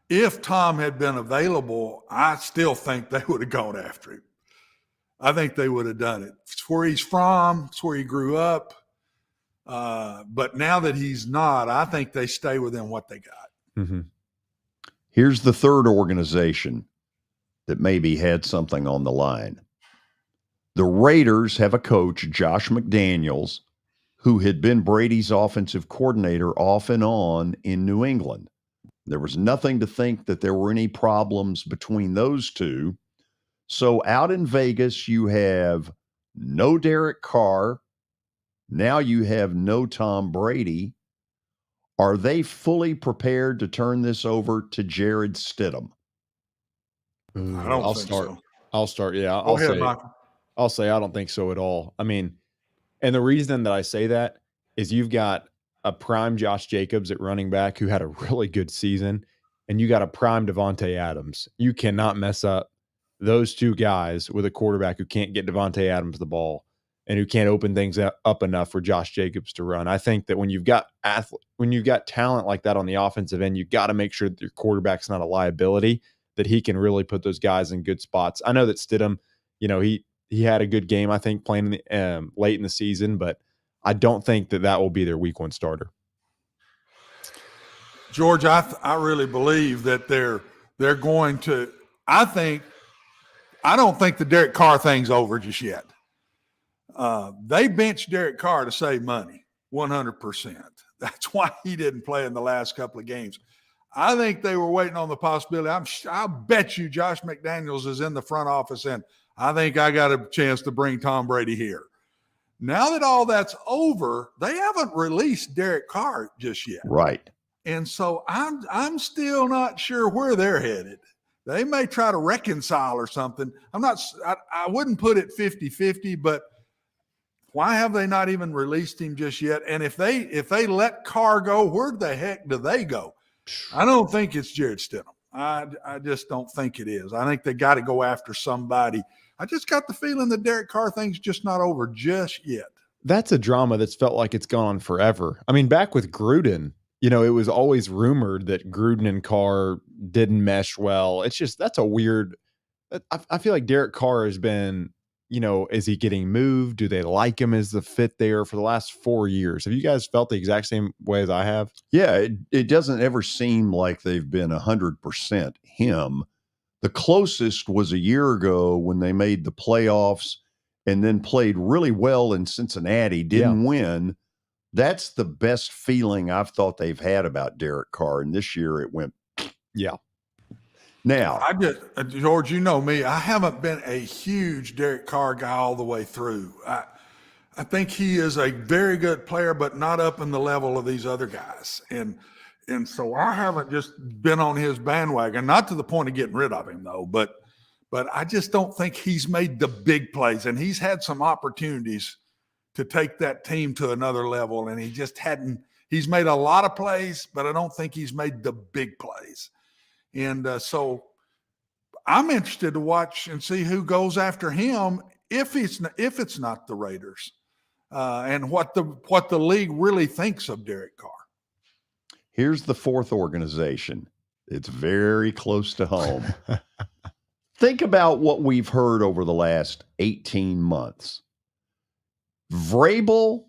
if Tom had been available, I still think they would have gone after him. I think they would have done it. It's where he's from. It's where he grew up. But now that he's not, I think they stay within what they got. Mm-hmm. Here's the third organization that maybe had something on the line. The Raiders have a coach, Josh McDaniels, who had been Brady's offensive coordinator off and on in New England. There was nothing to think that there were any problems between those two. So out in Vegas, you have no Derek Carr. Now you have no Tom Brady. Are they fully prepared to turn this over to Jared Stidham? I don't think so. I'll start. Yeah, Go ahead, Michael. I'll say I don't think so at all. I mean, and the reason that I say that is you've got a prime Josh Jacobs at running back who had a really good season, and you got a prime Devontae Adams. You cannot mess up those two guys with a quarterback who can't get Devontae Adams the ball and who can't open things up enough for Josh Jacobs to run. I think that when you've got talent like that on the offensive end, you got to make sure that your quarterback's not a liability, that he can really put those guys in good spots. I know that Stidham, he had a good game, I think, playing late in the season, but I don't think that will be their week 1 starter. George, I really believe that they're going to. I don't think the Derek Carr thing's over just yet. They benched Derek Carr to save money, 100%. That's why he didn't play in the last couple of games. I think they were waiting on the possibility. I'll bet you Josh McDaniels is in the front office, and I think I got a chance to bring Tom Brady here. Now that all that's over, they haven't released Derek Carr just yet. Right. And so I'm still not sure where they're headed. They may try to reconcile or something. I wouldn't put it 50-50, but why have they not even released him just yet? And if they let Carr go, where the heck do they go? I don't think it's Jared Stidham. I just don't think it is. I think they got to go after somebody. I just got the feeling the Derek Carr thing's just not over just yet. That's a drama that's felt like it's gone on forever. I mean, back with Gruden, it was always rumored that Gruden and Carr didn't mesh well. It's just, that's a weird, I feel like Derek Carr has been, is he getting moved? Do they like him as the fit there for the last 4 years? Have you guys felt the exact same way as I have? Yeah, it doesn't ever seem like they've been 100% him. The closest was a year ago when they made the playoffs and then played really well in Cincinnati, didn't win. That's the best feeling I've thought they've had about Derek Carr. And this year it went, yeah. Now, George, you know me, I haven't been a huge Derek Carr guy all the way through. I think he is a very good player, but not up in the level of these other guys. And so I haven't just been on his bandwagon, not to the point of getting rid of him, though, but I just don't think he's made the big plays. And he's had some opportunities to take that team to another level, and he just hadn't. He's made a lot of plays, but I don't think he's made the big plays. And so I'm interested to watch and see who goes after him if it's not the Raiders, and what the league really thinks of Derek Carr. Here's the fourth organization. It's very close to home. Think about what we've heard over the last 18 months. Vrabel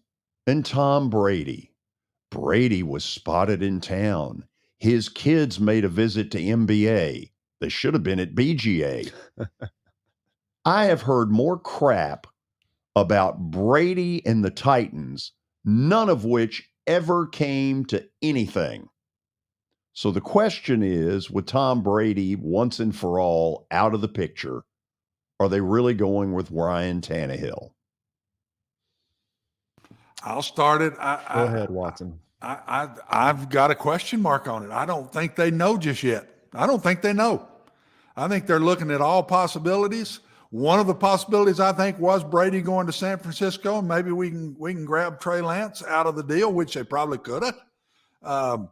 and Tom Brady. Brady was spotted in town. His kids made a visit to MBA. They should have been at BGA. I have heard more crap about Brady and the Titans, none of which ever came to anything. So the question is, with Tom Brady once and for all out of the picture, are they really going with Ryan Tannehill? I'll start it. Go ahead, Watson. I've got a question mark on it. I don't think they know just yet. I don't think they know. I think they're looking at all possibilities. One of the possibilities, I think, was Brady going to San Francisco, and maybe we can grab Trey Lance out of the deal, which they probably could have.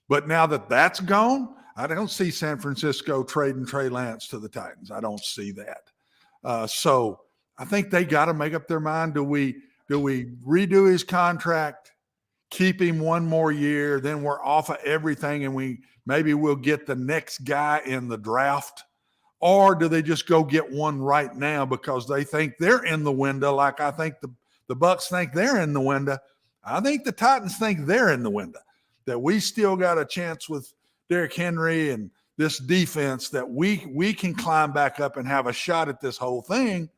But now that that's gone, I don't see San Francisco trading Trey Lance to the Titans. I don't see that. So I think they got to make up their mind. Do we redo his contract, keep him one more year, then we're off of everything, and maybe we'll get the next guy in the draft? Or do they just go get one right now because they think they're in the window, like I think the Bucs think they're in the window? I think the Titans think they're in the window, that we still got a chance with Derrick Henry and this defense that we can climb back up and have a shot at this whole thing.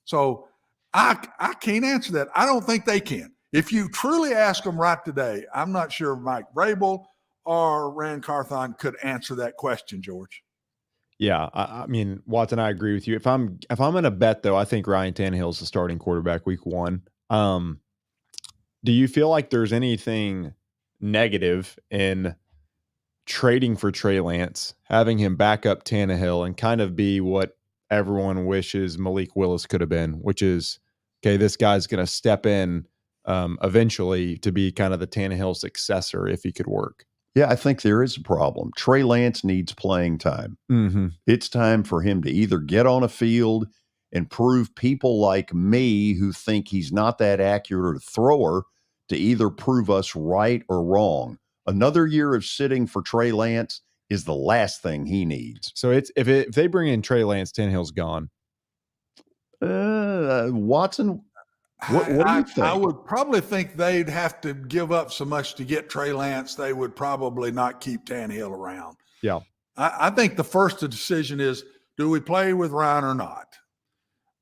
So I can't answer that. I don't think they can. If you truly ask them right today, I'm not sure Mike Vrabel or Rand Carthon could answer that question, George. Yeah, I mean, Watson, I agree with you. If I'm going to bet, though, I think Ryan Tannehill is the starting quarterback week one. Do you feel like there's anything negative in trading for Trey Lance, having him back up Tannehill and kind of be what everyone wishes Malik Willis could have been, which is, okay, this guy's going to step in eventually to be kind of the Tannehill successor if he could work. Yeah, I think there is a problem. Trey Lance needs playing time. Mm-hmm. It's time for him to either get on a field and prove people like me who think he's not that accurate a thrower to either prove us right or wrong. Another year of sitting for Trey Lance is the last thing he needs. So if they bring in Trey Lance, Tannehill's gone. Watson, what do you think? I would probably think they'd have to give up so much to get Trey Lance. They would probably not keep Tannehill around. Yeah. I think the first decision is, do we play with Ryan or not?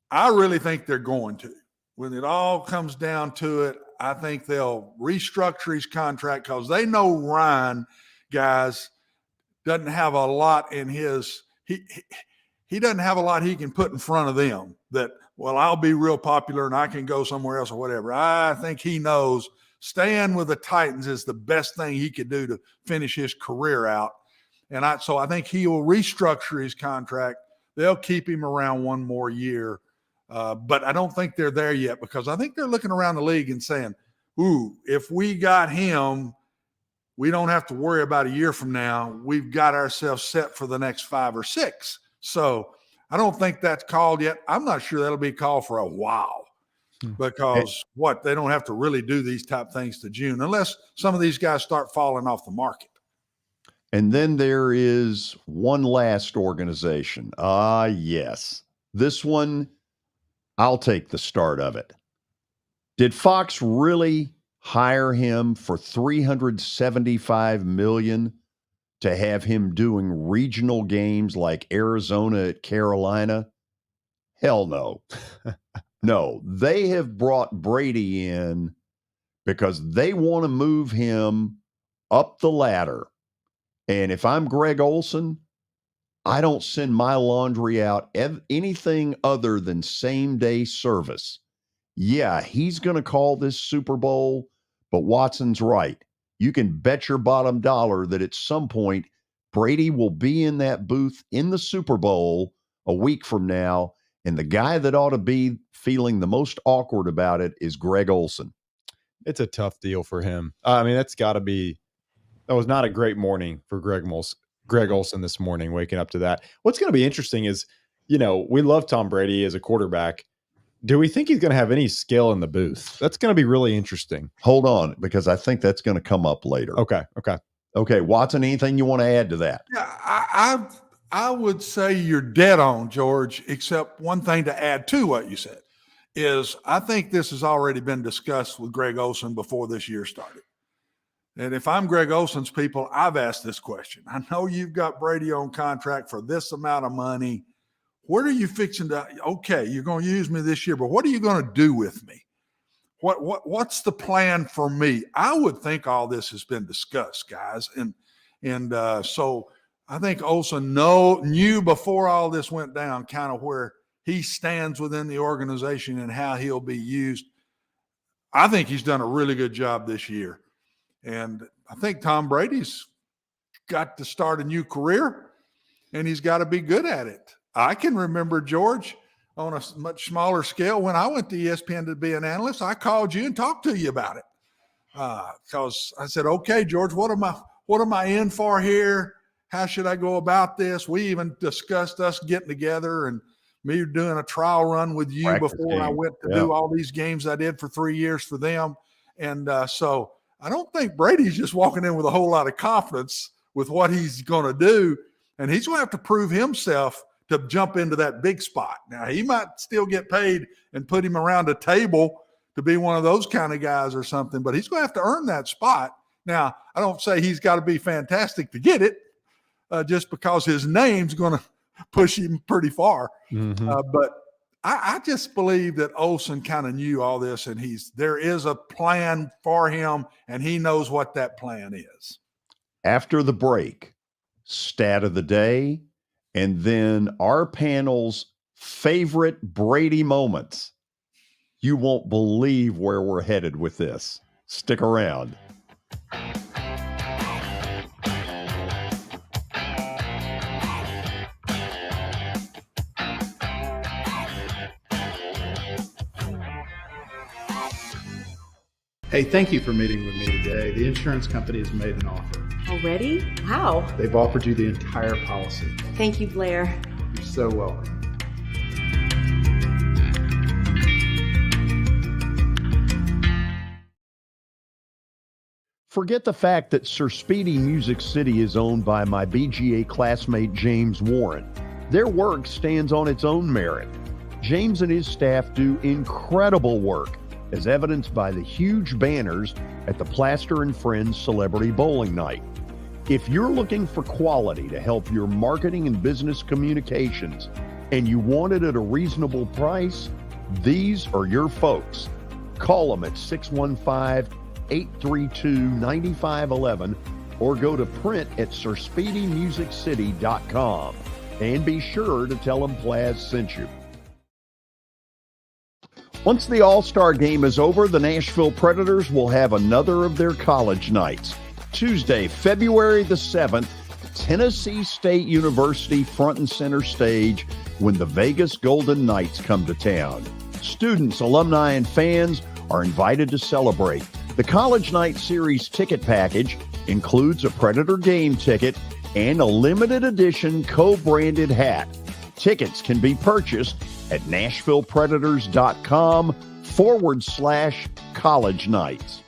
I really think they're going to. When it all comes down to it, I think they'll restructure his contract because they know Ryan, guys, doesn't have a lot in his he doesn't have a lot he can put in front of them that, well, I'll be real popular and I can go somewhere else or whatever. I think he knows staying with the Titans is the best thing he could do to finish his career out. And so I think he will restructure his contract. They'll keep him around one more year. But I don't think they're there yet because I think they're looking around the league and saying, ooh, if we got him, we don't have to worry about a year from now. We've got ourselves set for the next 5 or 6. So I don't think that's called yet. I'm not sure that'll be called for a while because they don't have to really do these type things to June unless some of these guys start falling off the market. And then there is one last organization. Yes. This one, I'll take the start of it. Did Fox really hire him for $375 million to have him doing regional games like Arizona at Carolina? Hell no. No, they have brought Brady in because they want to move him up the ladder. And if I'm Greg Olson, I don't send my laundry out anything other than same-day service. Yeah, he's going to call this Super Bowl, but Watson's right. You can bet your bottom dollar that at some point, Brady will be in that booth in the Super Bowl a week from now, and the guy that ought to be feeling the most awkward about it is Greg Olson. It's a tough deal for him. I mean, that was not a great morning for Greg Olson this morning, waking up to that. What's going to be interesting is, we love Tom Brady as a quarterback. Do we think he's going to have any skill in the booth? That's going to be really interesting. Hold on, because I think that's going to come up later. Okay. Watson, anything you want to add to that? Yeah, I would say you're dead on, George, except one thing to add to what you said is I think this has already been discussed with Greg Olson before this year started. And if I'm Greg Olson's people, I've asked this question. I know you've got Brady on contract for this amount of money. What are you fixing to, okay, you're going to use me this year, but what are you going to do with me? What's the plan for me? I would think all this has been discussed, guys. And so I think Olson knew before all this went down kind of where he stands within the organization and how he'll be used. I think he's done a really good job this year. And I think Tom Brady's got to start a new career, and he's got to be good at it. I can remember, George, on a much smaller scale, when I went to ESPN to be an analyst, I called you and talked to you about it. Because I said, okay, George, what am I in for here? How should I go about this? We even discussed us getting together and me doing a trial run with you before I went to do all these games I did for 3 years for them. And so I don't think Brady's just walking in with a whole lot of confidence with what he's going to do. And he's going to have to prove himself to jump into that big spot. Now, he might still get paid and put him around a table to be one of those kind of guys or something, but he's going to have to earn that spot. Now, I don't say he's got to be fantastic to get it just because his name's going to push him pretty far. Mm-hmm. But I just believe that Olson kind of knew all this, and there is a plan for him, and he knows what that plan is. After the break, stat of the day, and then our panel's favorite Brady moments. You won't believe where we're headed with this. Stick around. Hey, thank you for meeting with me today. The insurance company has made an offer. Already? Wow. They've offered you the entire policy. Thank you, Blair. You're so welcome. Forget the fact that Sir Speedy Music City is owned by my BGA classmate James Warren. Their work stands on its own merit. James and his staff do incredible work, as evidenced by the huge banners at the Plaster and Friends Celebrity Bowling Night. If you're looking for quality to help your marketing and business communications, and you want it at a reasonable price, these are your folks. Call them at 615-832-9511 or go to print at sirspeedymusiccity.com. And be sure to tell them Plaz sent you. Once the All-Star game is over, the Nashville Predators will have another of their college nights. Tuesday, February the 7th, Tennessee State University front and center stage when the Vegas Golden Knights come to town. Students, alumni, and fans are invited to celebrate. The College Night Series ticket package includes a Predator game ticket and a limited edition co-branded hat. Tickets can be purchased at NashvillePredators.com/college nights.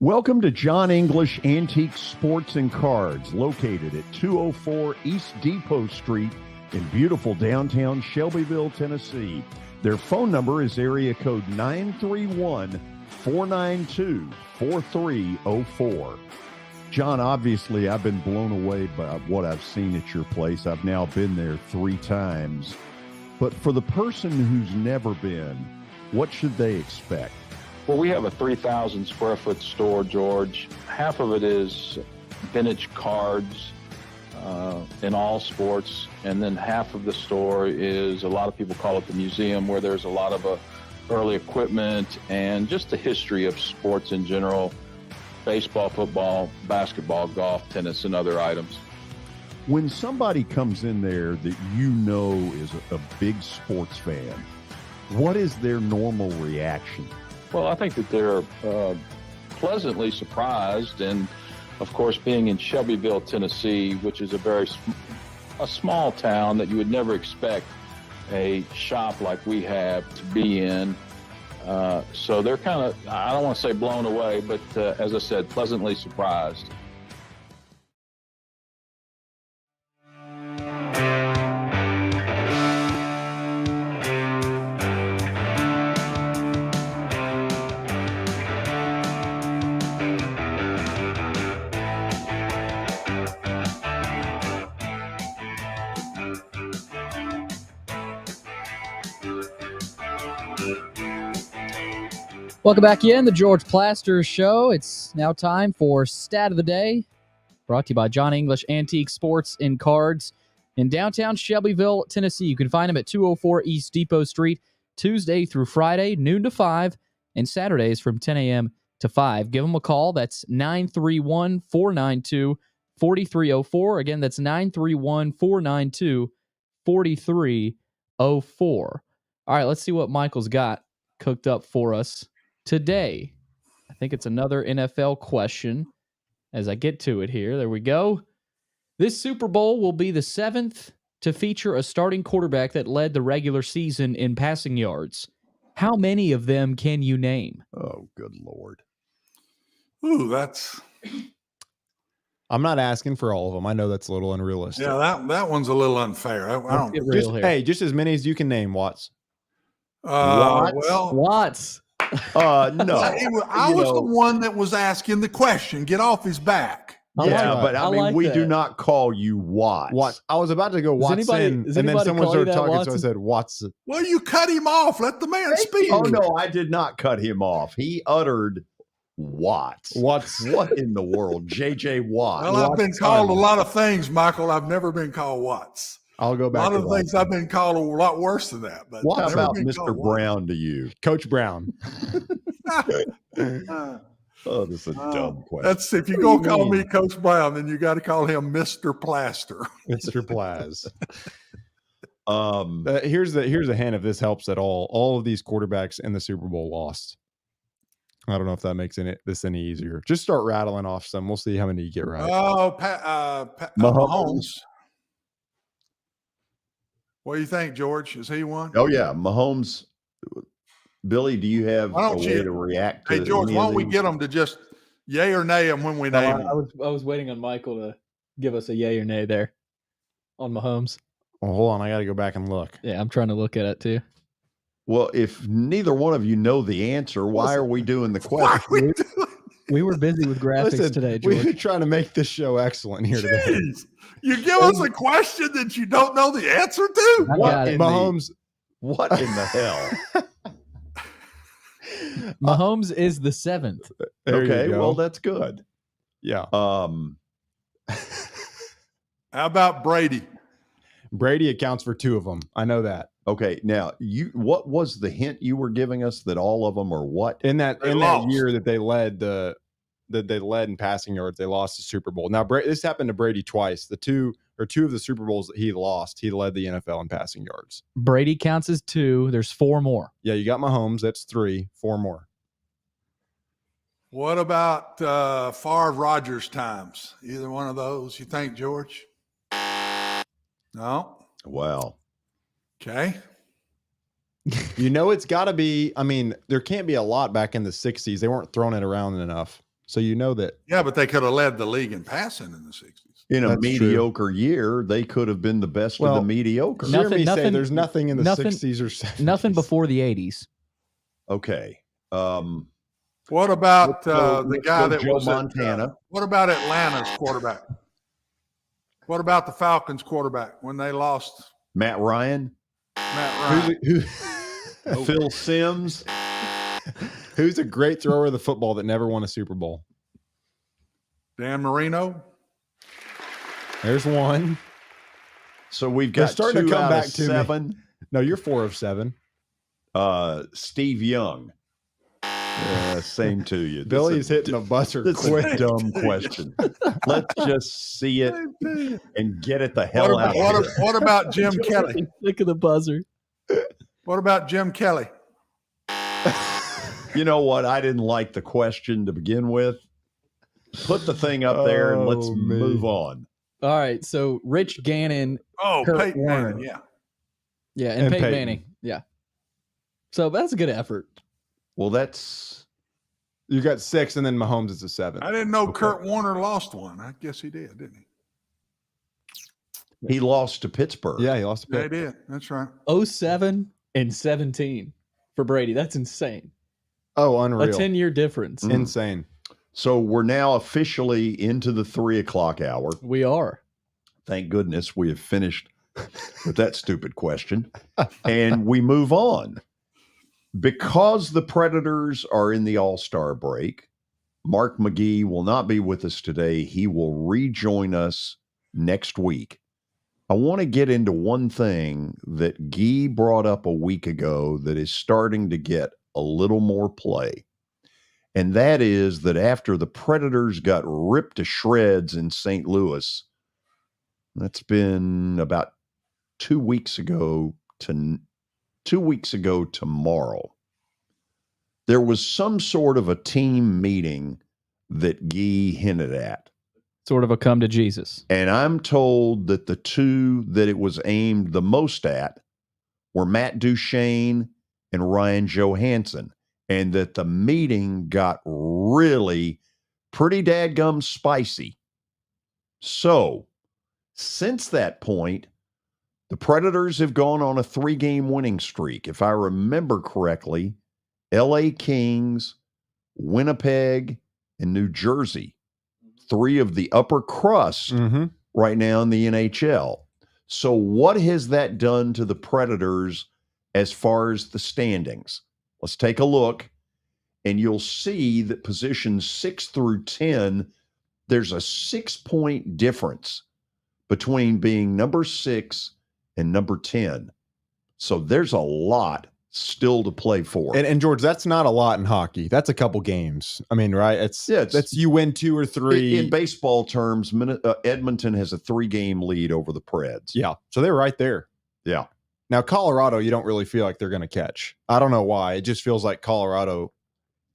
Welcome to John English Antique Sports and Cards, located at 204 East Depot Street in beautiful downtown Shelbyville, Tennessee. Their phone number is area code 931-492-4304. John, obviously, I've been blown away by what I've seen at your place. I've now been there 3 times. But for the person who's never been, what should they expect? Well, we have a 3,000 square foot store, George. Half of it is vintage cards in all sports. And then half of the store is, a lot of people call it the museum, where there's a lot of early equipment and just the history of sports in general. Baseball, football, basketball, golf, tennis, and other items. When somebody comes in there that you know is a big sports fan, what is their normal reaction? Well, I think that they're pleasantly surprised, and of course, being in Shelbyville, Tennessee, which is a small town that you would never expect a shop like we have to be in. So they're kind of, I don't want to say blown away, but as I said, pleasantly surprised. Welcome back in the George Plaster Show. It's now time for Stat of the Day, brought to you by John English Antique Sports and Cards in downtown Shelbyville, Tennessee. You can find them at 204 East Depot Street, Tuesday through Friday, noon to 5, and Saturdays from 10 a.m. to 5. Give them a call. That's 931-492-4304. Again, that's 931-492-4304. All right, let's see what Michael's got cooked up for us today. I think it's another NFL question as I get to it here. There we go. This Super Bowl will be the 7th to feature a starting quarterback that led the regular season in passing yards. How many of them can you name? Oh, good Lord. Ooh, that's... I'm not asking for all of them. I know that's a little unrealistic. Yeah, that one's a little unfair. I don't... Just as many as you can name, Watts. Watts. No. I was the one that was asking the question. Get off his back. I mean, we do not call you Watts. Watts. I was about to go Watson, and then someone started talking, Watson? So I said Watson. Well, you cut him off. Let the man speak. Oh, no, I did not cut him off. He uttered Watts. Watts. What in the world? J.J. Watts. Well, I've been called a lot of things, Michael. I've never been called Watts. I'll go back. A lot of things I've been called a lot worse than that. But what about Mr. Brown to you? Coach Brown. Oh, this is a dumb question. That's if you go call me Coach Brown, then you got to call him Mr. Plaster. Mr. Plaz. Here's a hint if this helps at all. All of these quarterbacks in the Super Bowl lost. I don't know if that makes this any easier. Just start rattling off some. We'll see how many you get right. Oh, Mahomes. What do you think, George? Is he one? Oh yeah, Mahomes. Billy, do you have a way to react to? Hey, George, why don't we get them to just yay or nay them when we name them? I was waiting on Michael to give us a yay or nay there on Mahomes. Well, hold on, I got to go back and look. Yeah, I'm trying to look at it too. Well, if neither one of you know the answer, why are we doing the question? We were busy with graphics today, George. We've been trying to make this show excellent here today. Jeez. You give us a question that you don't know the answer to? Mahomes. What in the hell? Mahomes is the 7th. Okay, well, that's good. Yeah. How about Brady? Brady accounts for 2 of them. I know that. Okay, now what was the hint you were giving us that all of them are what? In that year that they led in passing yards, they lost the Super Bowl. Now this happened to Brady twice. Two of the Super Bowls that he lost, he led the NFL in passing yards. Brady counts as 2. There's 4 more. Yeah, you got Mahomes. That's 3. 4 more. What about Favre Rodgers times? Either one of those, you think, George? No? Wow. Okay. You know it's got to be, I mean, there can't be a lot back in the 60s. They weren't throwing it around enough. So you know that. Yeah, but they could have led the league in passing in the 60s. In a mediocre year, they could have been the best of the mediocre. There's nothing in the 60s or 70s. Nothing before the 80s. Okay. What about the guy that was Montana? What about Atlanta's quarterback? What about the Falcons quarterback when they lost? Matt Ryan? Phil Simms? Who's a great thrower of the football that never won a Super Bowl? Dan Marino? There's one. So we've got starting to come back to 7. No, you're 4 of 7. Steve Young. Same to you. Billy's hitting a buzzer quick. A dumb question. Let's just see it and get it the hell out of here. What about Jim Kelly? Look at the buzzer. What about Jim Kelly? You know what? I didn't like the question to begin with. Put the thing up there and let's move on. All right. So Rich Gannon. Peyton Manning. Yeah. Yeah. And Peyton Manning. Yeah. So that's a good effort. Well, you got 6, and then Mahomes is a 7. I didn't know Kurt Warner lost one. I guess he did, didn't he? He lost to Pittsburgh. Yeah, he lost to Pittsburgh. Yeah, he did. That's right. 07 and 17 for Brady. That's insane. Oh, unreal. A 10-year difference. Insane. So we're now officially into the 3:00 hour. We are. Thank goodness we have finished with that stupid question. And we move on. Because the Predators are in the All-Star break, Mark McGee will not be with us today. He will rejoin us next week. I want to get into one thing that Guy brought up a week ago that is starting to get a little more play. And that is that after the Predators got ripped to shreds in St. Louis, that's been about 2 weeks ago tomorrow, there was some sort of a team meeting that Guy hinted at. Sort of a come to Jesus. And I'm told that the 2 that it was aimed the most at were Matt Duchene and Ryan Johansson, and that the meeting got really pretty dadgum spicy. So, since that point, the Predators have gone on a 3-game winning streak. If I remember correctly, LA Kings, Winnipeg, and New Jersey, 3 of the upper crust right now in the NHL. So what has that done to the Predators as far as the standings? Let's take a look, and you'll see that positions 6 through 10, there's a 6-point difference between being number 6 and number 10. So there's a lot still to play for. And George, that's not a lot in hockey. That's a couple games. I mean, right? That's you win 2 or 3. In baseball terms, Edmonton has a 3-game lead over the Preds. Yeah. So they're right there. Yeah. Now, Colorado, you don't really feel like they're going to catch. I don't know why. It just feels like Colorado,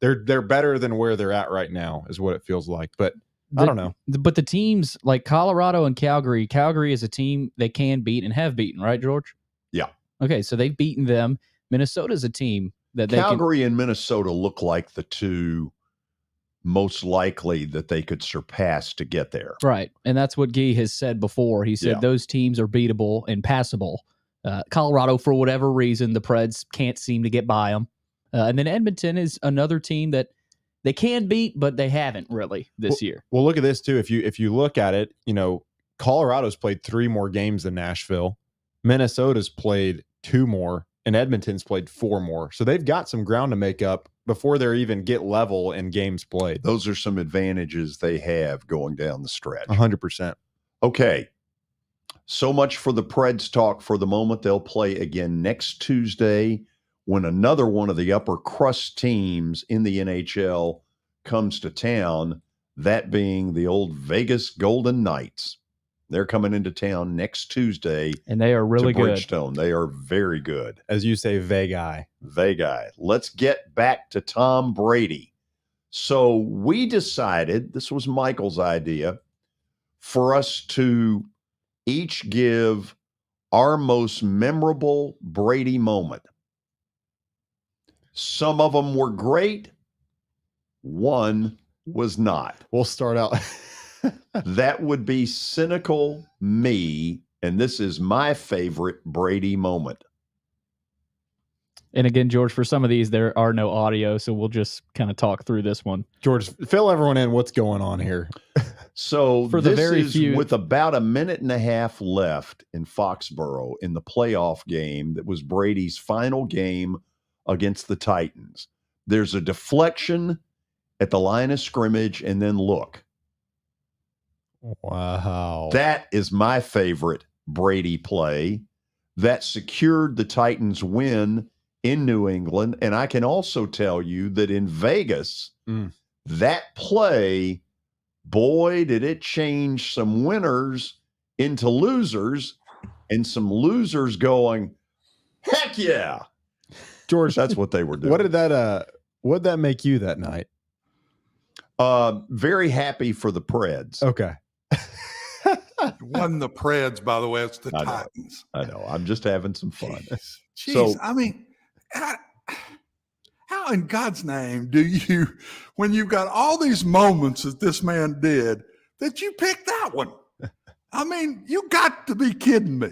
they're better than where they're at right now is what it feels like. But I don't know. But the teams like Colorado and Calgary is a team they can beat and have beaten, right, George? Yeah. Okay, so they've beaten them. Minnesota's a team that Calgary and Minnesota look like the two most likely that they could surpass to get there. Right. And that's what Guy has said before. He said those teams are beatable and passable. Colorado, for whatever reason, the Preds can't seem to get by them. And then Edmonton is another team that they can beat, but they haven't really this year. Well, look at this too. If you look at it, Colorado's played 3 more games than Nashville. Minnesota's played 2 more, and Edmonton's played 4 more. So they've got some ground to make up before they even get level in games played. Those are some advantages they have going down the stretch. 100%. Okay. So much for the Preds talk for the moment. They'll play again next Tuesday when another one of the upper crust teams in the NHL comes to town, that being the old Vegas Golden Knights. They're coming into town next Tuesday. And they are really good. Bridgestone. They are very good. As you say, Vegas. Let's get back to Tom Brady. So we decided, this was Michael's idea, for us to each give our most memorable Brady moment. Some of them were great. One was not. We'll start out. That would be cynical me, and this is my favorite Brady moment. And again, George, for some of these, there are no audio, so we'll just kind of talk through this one. George, fill everyone in. What's going on here? So for the very few, with about a minute and a half left in Foxborough in the playoff game that was Brady's final game against the Titans. There's a deflection at the line of scrimmage, and then look. Wow. That is my favorite Brady play that secured the Titans' win in New England. And I can also tell you that in Vegas, that play, boy, did it change some winners into losers and some losers going, heck yeah. George, that's what they were doing. What did that make you that night? Very happy for the Preds. Okay. It wasn't the Preds, by the way. It's the Titans. I know. I'm just having some fun. Jeez, So, I mean, how in God's name do you, when you've got all these moments that this man did, that you pick that one? I mean, you got to be kidding me.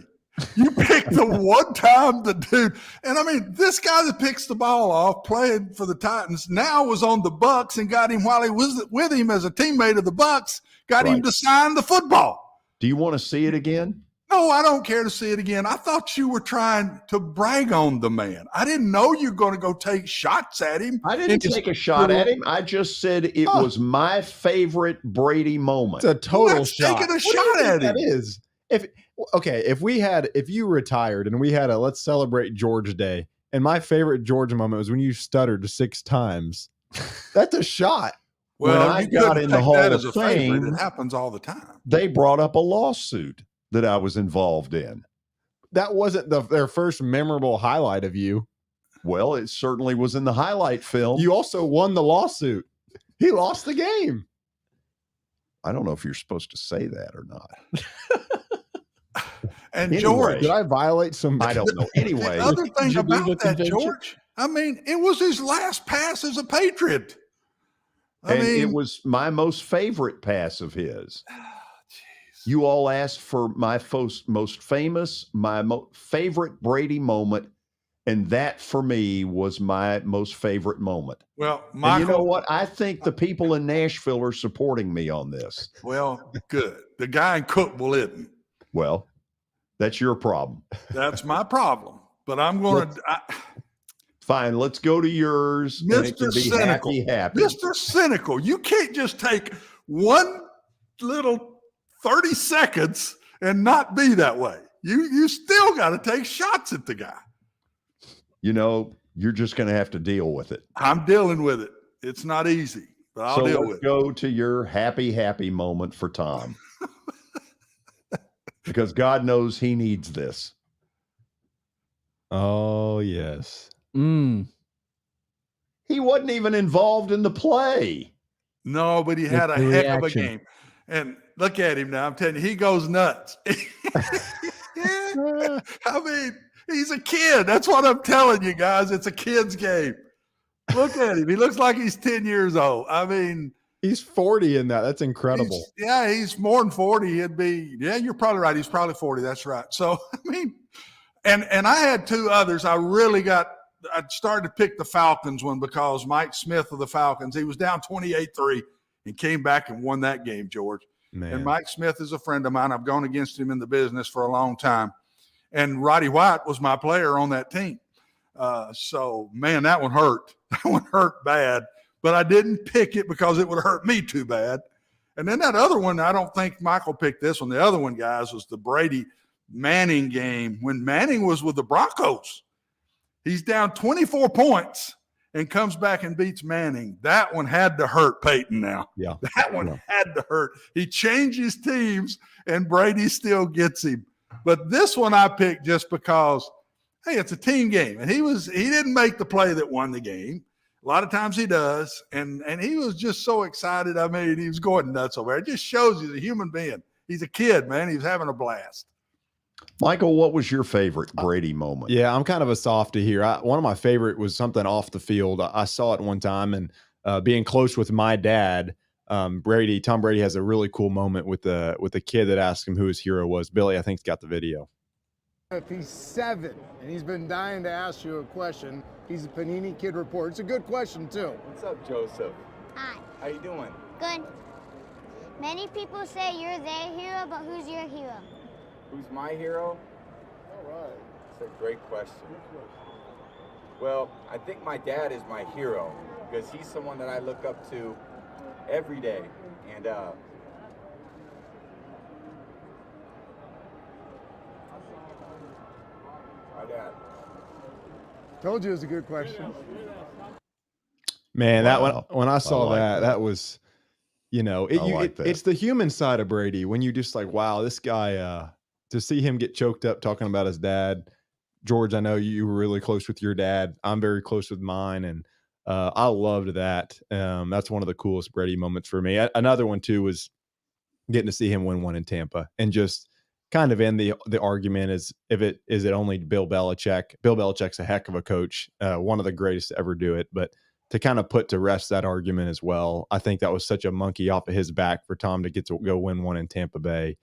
You picked the one time the dude, and I mean, this guy that picks the ball off, playing for the Titans, now was on the Bucks and got him while he was with him as a teammate of the Bucks, got him to sign the football. Do you want to see it again? No, I don't care to see it again. I thought you were trying to brag on the man. I didn't know you were going to go take shots at him. I didn't take a shot at him. I just said it was my favorite Brady moment. It's a total shot. Taking a shot at him. That is. If you retired and we had a let's celebrate George Day, and my favorite George moment was when you stuttered 6 times. That's a shot. Well, when I got in the Hall of Fame, it happens all the time. They brought up a lawsuit that I was involved in. That wasn't their first memorable highlight of you. Well, it certainly was in the highlight film. You also won the lawsuit. He lost the game. I don't know if you're supposed to say that or not. And anyway, George, did I violate some? I don't know. Anyway, the other thing about that, George, I mean, it was his last pass as a Patriot. It was my most favorite pass of his. You all asked for my most famous, my favorite Brady moment, and that for me was my most favorite moment. Well, Michael, and you know what? I think the people in Nashville are supporting me on this. Well, good. The guy in Cookville isn't. Well, that's your problem. That's my problem. But I'm going to. Fine, let's go to yours. Mr. Cynical. Happy. Mr. Cynical, you can't just take one little 30 seconds and not be that way. You still got to take shots at the guy. You know, you're just going to have to deal with it. I'm dealing with it. It's not easy, but I'll deal with it. Go to your happy moment for Tom. Because God knows he needs this. Oh, yes. Mm. He wasn't even involved in the play. No, but he had a The heck of a reaction. game. And look at him now. I'm telling you, he goes nuts. I mean, he's a kid. That's what I'm telling you guys. It's a kid's game. Look at him. He looks like he's 10 years old. I mean, He's 40 in that. That's incredible. he's more than 40. He'd be, you're probably right. He's probably 40. That's right. So, I mean, and I had two others. I started to pick the Falcons one because Mike Smith of the Falcons, he was down 28-3 and came back and won that game, George. Man. And Mike Smith is a friend of mine. I've gone against him in the business for a long time. And Roddy White was my player on that team. So, man, that one hurt. That one hurt bad. But I didn't pick it because it would hurt me too bad. And then that other one, I don't think Michael picked this one. The other one, guys, was the Brady Manning game when Manning was with the Broncos. He's down 24 points and comes back and beats Manning. That one had to hurt Peyton now. Yeah. That one had to hurt. He changes teams and Brady still gets him. But this one I picked just because, hey, it's a team game. And he didn't make the play that won the game. A lot of times he does. And he was just so excited. I mean, he was going nuts over there. It just shows he's a human being. He's a kid, man. He's having a blast. Michael, what was your favorite Brady moment? Yeah, I'm kind of a softie here. One of my favorite was something off the field. I saw it one time, and being close with my dad, Tom Brady has a really cool moment with the kid that asked him who his hero was. Billy, I think, has got the video. If he's 7 and he's been dying to ask you a question, he's a Panini Kid Report. It's a good question, too. What's up, Joseph? Hi. How you doing? Good. Many people say you're their hero, but who's your hero? Who's my hero? All right. That's a great question. Well, I think my dad is my hero because he's someone that I look up to every day. And my dad. Told you it was a good question. Man, Wow. that when I saw that was, it's the human side of Brady when you just like, wow, this guy, to see him get choked up talking about his dad. George, I know you were really close with your dad. I'm very close with mine. And I loved that. That's one of the coolest Brady moments for me. Another one too was getting to see him win one in Tampa and just kind of end the argument is it only Bill Belichick? Bill Belichick's a heck of a coach, one of the greatest to ever do it. But to kind of put to rest that argument as well, I think that was such a monkey off of his back for Tom to get to go win one in Tampa Bay.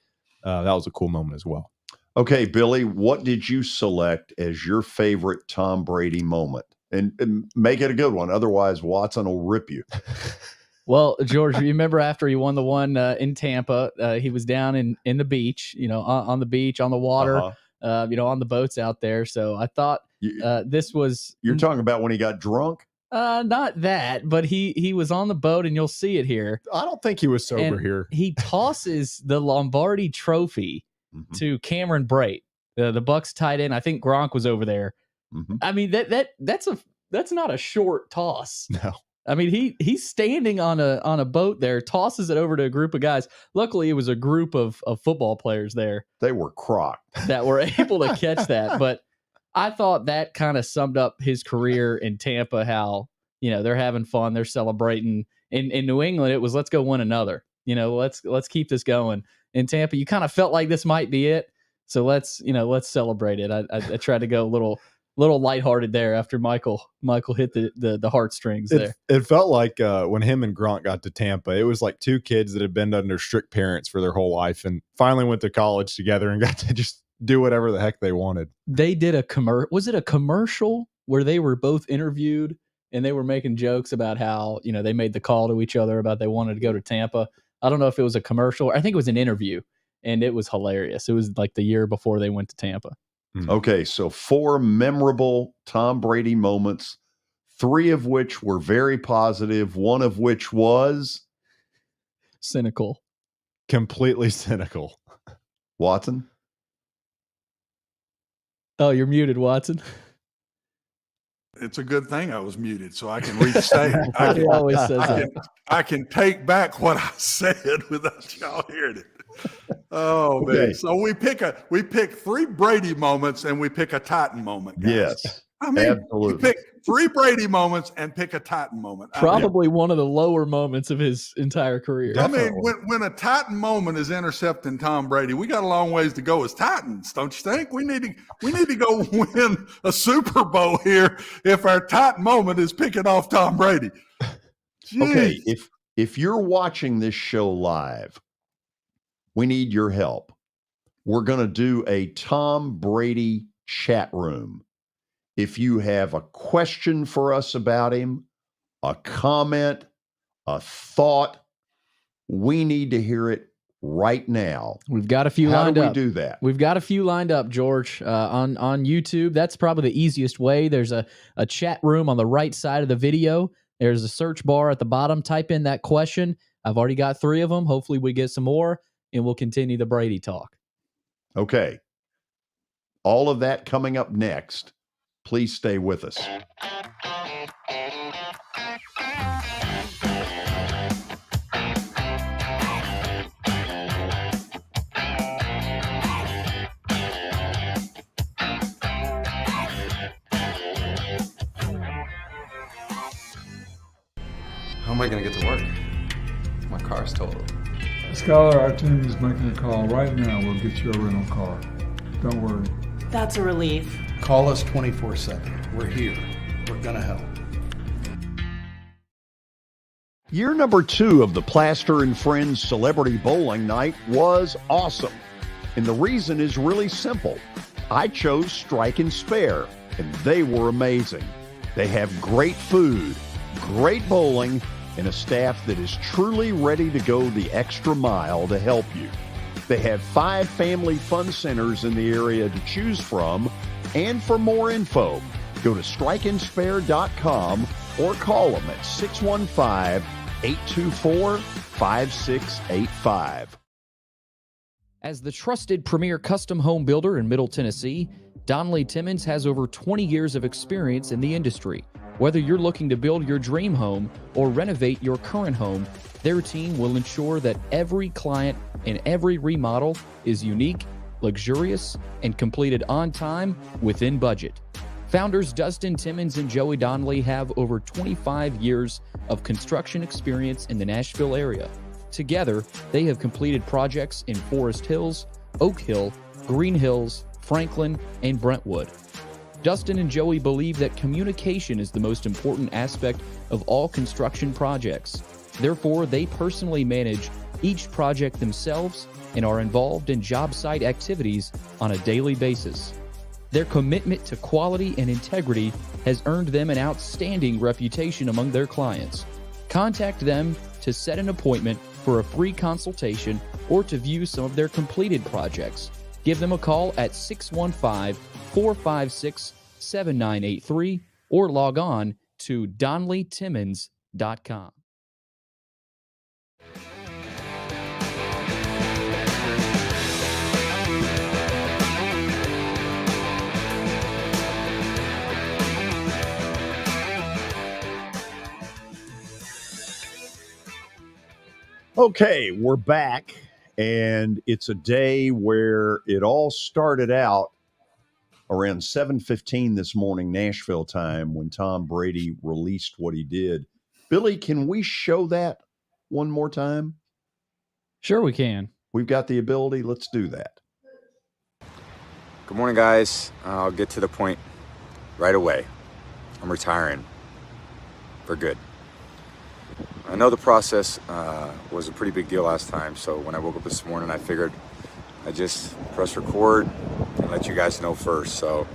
That was a cool moment as well. Okay, Billy, what did you select as your favorite Tom Brady moment? And make it a good one. Otherwise, Watson will rip you. Well, George, you remember after he won the one in Tampa, he was down in the beach, on the beach, on the water, on the boats out there. So I thought this was... You're talking about when he got drunk? Not that, but he was on the boat, and you'll see it here. I don't think he was sober here. He tosses the Lombardi trophy to Cameron Brate, the Bucs tight end. I think Gronk was over there. Mm-hmm. I mean, that's not a short toss. No. I mean, he's standing on a boat there, tosses it over to a group of guys. Luckily, it was a group of football players there. They were crocked. That were able to catch that. But I thought that kind of summed up his career in Tampa, how, they're having fun, they're celebrating. In New England, it was, let's go win another. Let's keep this going. In Tampa, you kind of felt like this might be it. So let's celebrate it. I tried to go a little lighthearted there after Michael hit the heartstrings there. It felt like when him and Gronk got to Tampa, it was like two kids that had been under strict parents for their whole life and finally went to college together and got to just do whatever the heck they wanted. They did was it a commercial where they were both interviewed and they were making jokes about how, they made the call to each other about they wanted to go to Tampa. I don't know if it was a commercial. I think it was an interview, and it was hilarious. It was like the year before they went to Tampa. Okay, so 4 memorable Tom Brady moments, 3 of which were very positive, 1 of which was cynical. Completely cynical. Watson? Oh, you're muted, Watson. It's a good thing I was muted so I can restate. He always says I can take back what I said without y'all hearing it. Oh, Okay. man. So we pick 3 Brady moments and we pick a Titan moment, guys. Yes. I mean, absolutely. you pick 3 Brady moments and pick a Titan moment. Probably one of the lower moments of his entire career. Definitely. I mean, when a Titan moment is intercepting Tom Brady, we got a long ways to go as Titans, don't you think? We need to go win a Super Bowl here if our Titan moment is picking off Tom Brady. Jeez. Okay, if you're watching this show live, we need your help. We're going to do a Tom Brady chat room. If you have a question for us about him, a comment, a thought, we need to hear it right now. We've got a few lined up. How do we do that? We've got a few lined up, George, on YouTube. That's probably the easiest way. There's a chat room on the right side of the video. There's a search bar at the bottom. Type in that question. I've already got 3 of them. Hopefully we get some more, and we'll continue the Brady talk. Okay. All of that coming up next. Please stay with us. How am I going to get to work? My car's totaled. Skylar, our team is making a call right now. We'll get you a rental car. Don't worry. That's a relief. Call us 24/7. We're here. We're going to help. Year number 2 of the Plaster and Friends Celebrity Bowling Night was awesome. And the reason is really simple. I chose Strike and Spare, and they were amazing. They have great food, great bowling, and a staff that is truly ready to go the extra mile to help you. They have 5 family fun centers in the area to choose from, and for more info, go to strikeandspare.com or call them at 615-824-5685. As the trusted premier custom home builder in Middle Tennessee, Donnelly Timmons has over 20 years of experience in the industry. Whether you're looking to build your dream home or renovate your current home, their team will ensure that every client and every remodel is unique, luxurious, and completed on time within budget. Founders Dustin Timmons and Joey Donnelly have over 25 years of construction experience in the Nashville area. Together, they have completed projects in Forest Hills, Oak Hill, Green Hills, Franklin, and Brentwood. Dustin and Joey believe that communication is the most important aspect of all construction projects. Therefore, they personally manage each project themselves and are involved in job site activities on a daily basis. Their commitment to quality and integrity has earned them an outstanding reputation among their clients. Contact them to set an appointment for a free consultation or to view some of their completed projects. Give them a call at 615-456-7983 or log on to DonnellyTimmons.com. Okay, we're back, and it's a day where it all started out around 7:15 this morning, Nashville time, when Tom Brady released what he did. Billy, can we show that one more time? Sure we can. We've got the ability. Let's do that. Good morning, guys. I'll get to the point right away. I'm retiring for good. I know the process was a pretty big deal last time, so when I woke up this morning, I figured I'd just press record and let you guys know first. So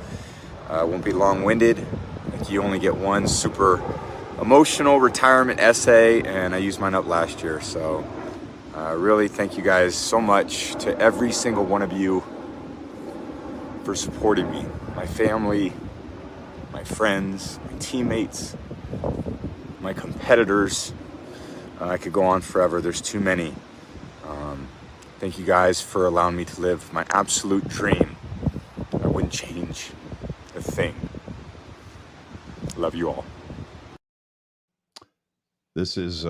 I won't be long-winded. Like, you only get one super emotional retirement essay, and I used mine up last year. So really thank you guys so much, to every single one of you, for supporting me, my family, my friends, my teammates, my competitors. I could go on forever. There's too many. Thank you guys for allowing me to live my absolute dream. I wouldn't change a thing. Love you all. This is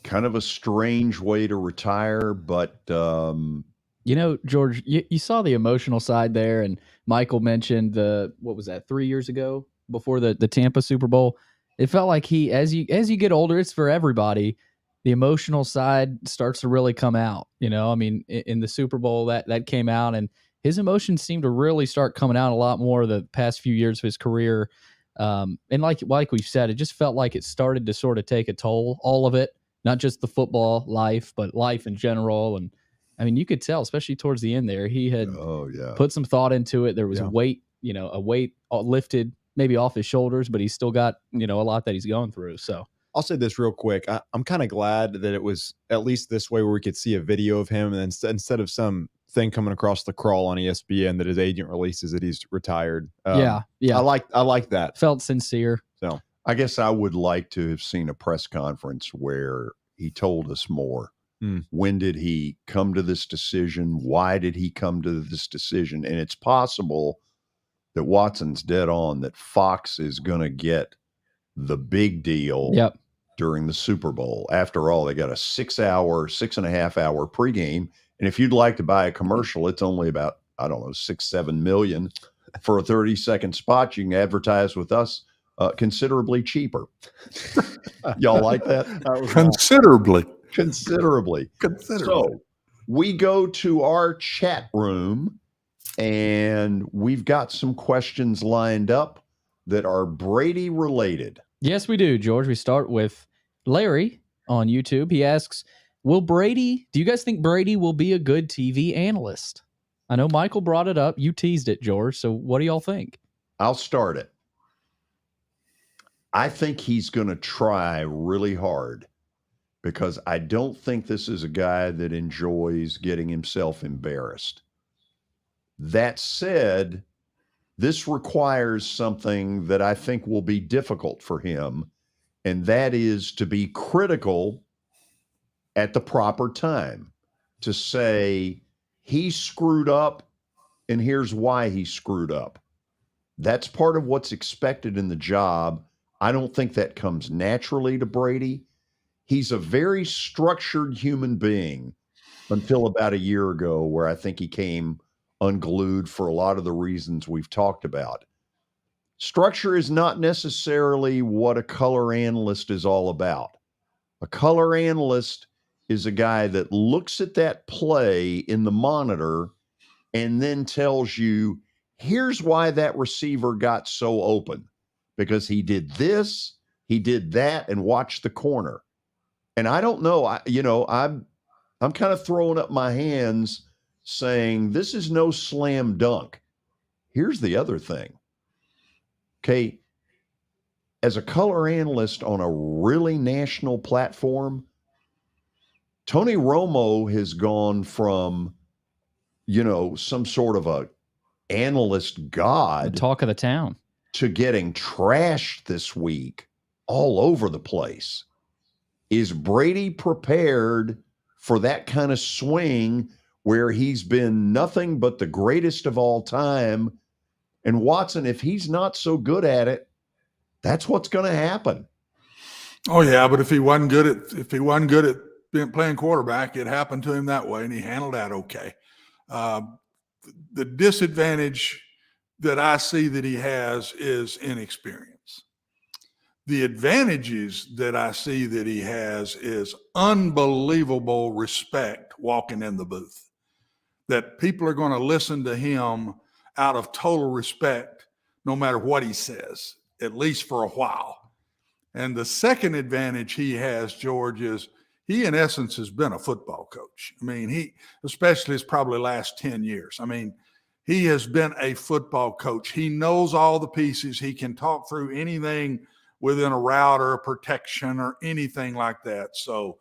kind of a strange way to retire, but George, you saw the emotional side there, and Michael mentioned what was that, 3 years ago before the Tampa Super Bowl? It felt like he, as you get older, it's for everybody. The emotional side starts to really come out. I mean, in the Super Bowl that came out, and his emotions seem to really start coming out a lot more the past few years of his career. And like we've said, it just felt like it started to sort of take a toll, all of it, not just the football life, but life in general. And I mean, you could tell, especially towards the end there, he had put some thought into it. There was a weight lifted maybe off his shoulders, but he's still got, a lot that he's going through. So I'll say this real quick. I'm kind of glad that it was at least this way where we could see a video of him, and then instead of some thing coming across the crawl on ESPN that his agent releases that he's retired. Yeah. I like that. Felt sincere. So I guess I would like to have seen a press conference where he told us more. When did he come to this decision? Why did he come to this decision? And it's possible that Watson's dead on, that Fox is going to get the big deal during the Super Bowl. After all, they got a 6.5 hour pregame. And if you'd like to buy a commercial, it's only about, I don't know, 6-7 million for a 30-second spot. You can advertise with us considerably cheaper. Y'all like that? Considerably. So we go to our chat room, and we've got some questions lined up that are Brady related. Yes, we do, George. We start with Larry on YouTube. He asks, do you guys think Brady will be a good TV analyst? I know Michael brought it up. You teased it, George. So what do y'all think? I'll start it. I think he's going to try really hard, because I don't think this is a guy that enjoys getting himself embarrassed. That said, this requires something that I think will be difficult for him, and that is to be critical at the proper time, to say he screwed up and here's why he screwed up. That's part of what's expected in the job. I don't think that comes naturally to Brady. He's a very structured human being until about a year ago, where I think he came unglued for a lot of the reasons we've talked about. Structure is not necessarily what a color analyst is all about. A color analyst is a guy that looks at that play in the monitor and then tells you, here's why that receiver got so open, because he did this, he did that, and watch the corner. And I don't know, I'm kind of throwing up my hands saying this is no slam dunk. Here's the other thing. Okay, as a color analyst on a really national platform, Tony Romo has gone from, some sort of a analyst god, the talk of the town, to getting trashed this week all over the place. Is Brady prepared for that kind of swing where he's been nothing but the greatest of all time? And Watson, if he's not so good at it, that's what's going to happen. Oh yeah, but if he wasn't good at playing quarterback, it happened to him that way, and he handled that okay. The disadvantage that I see that he has is inexperience. The advantages that I see that he has is unbelievable respect walking in the booth, that people are going to listen to him out of total respect no matter what he says, at least for a while. And the second advantage he has, George, is he in essence has been a football coach. I mean, he, especially his probably last 10 years. I mean, he has been a football coach. He knows all the pieces. He can talk through anything within a route or a protection or anything like that. So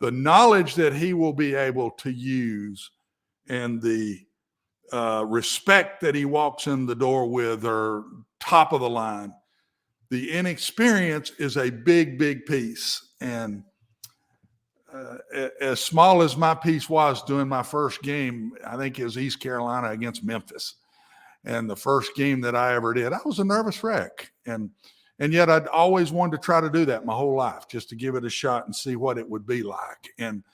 the knowledge that he will be able to use and the respect that he walks in the door with are top of the line. The inexperience is a big, big piece. And as small as my piece was doing my first game, I think it was East Carolina against Memphis. And the first game that I ever did, I was a nervous wreck. And And yet I'd always wanted to try to do that my whole life, just to give it a shot and see what it would be like. And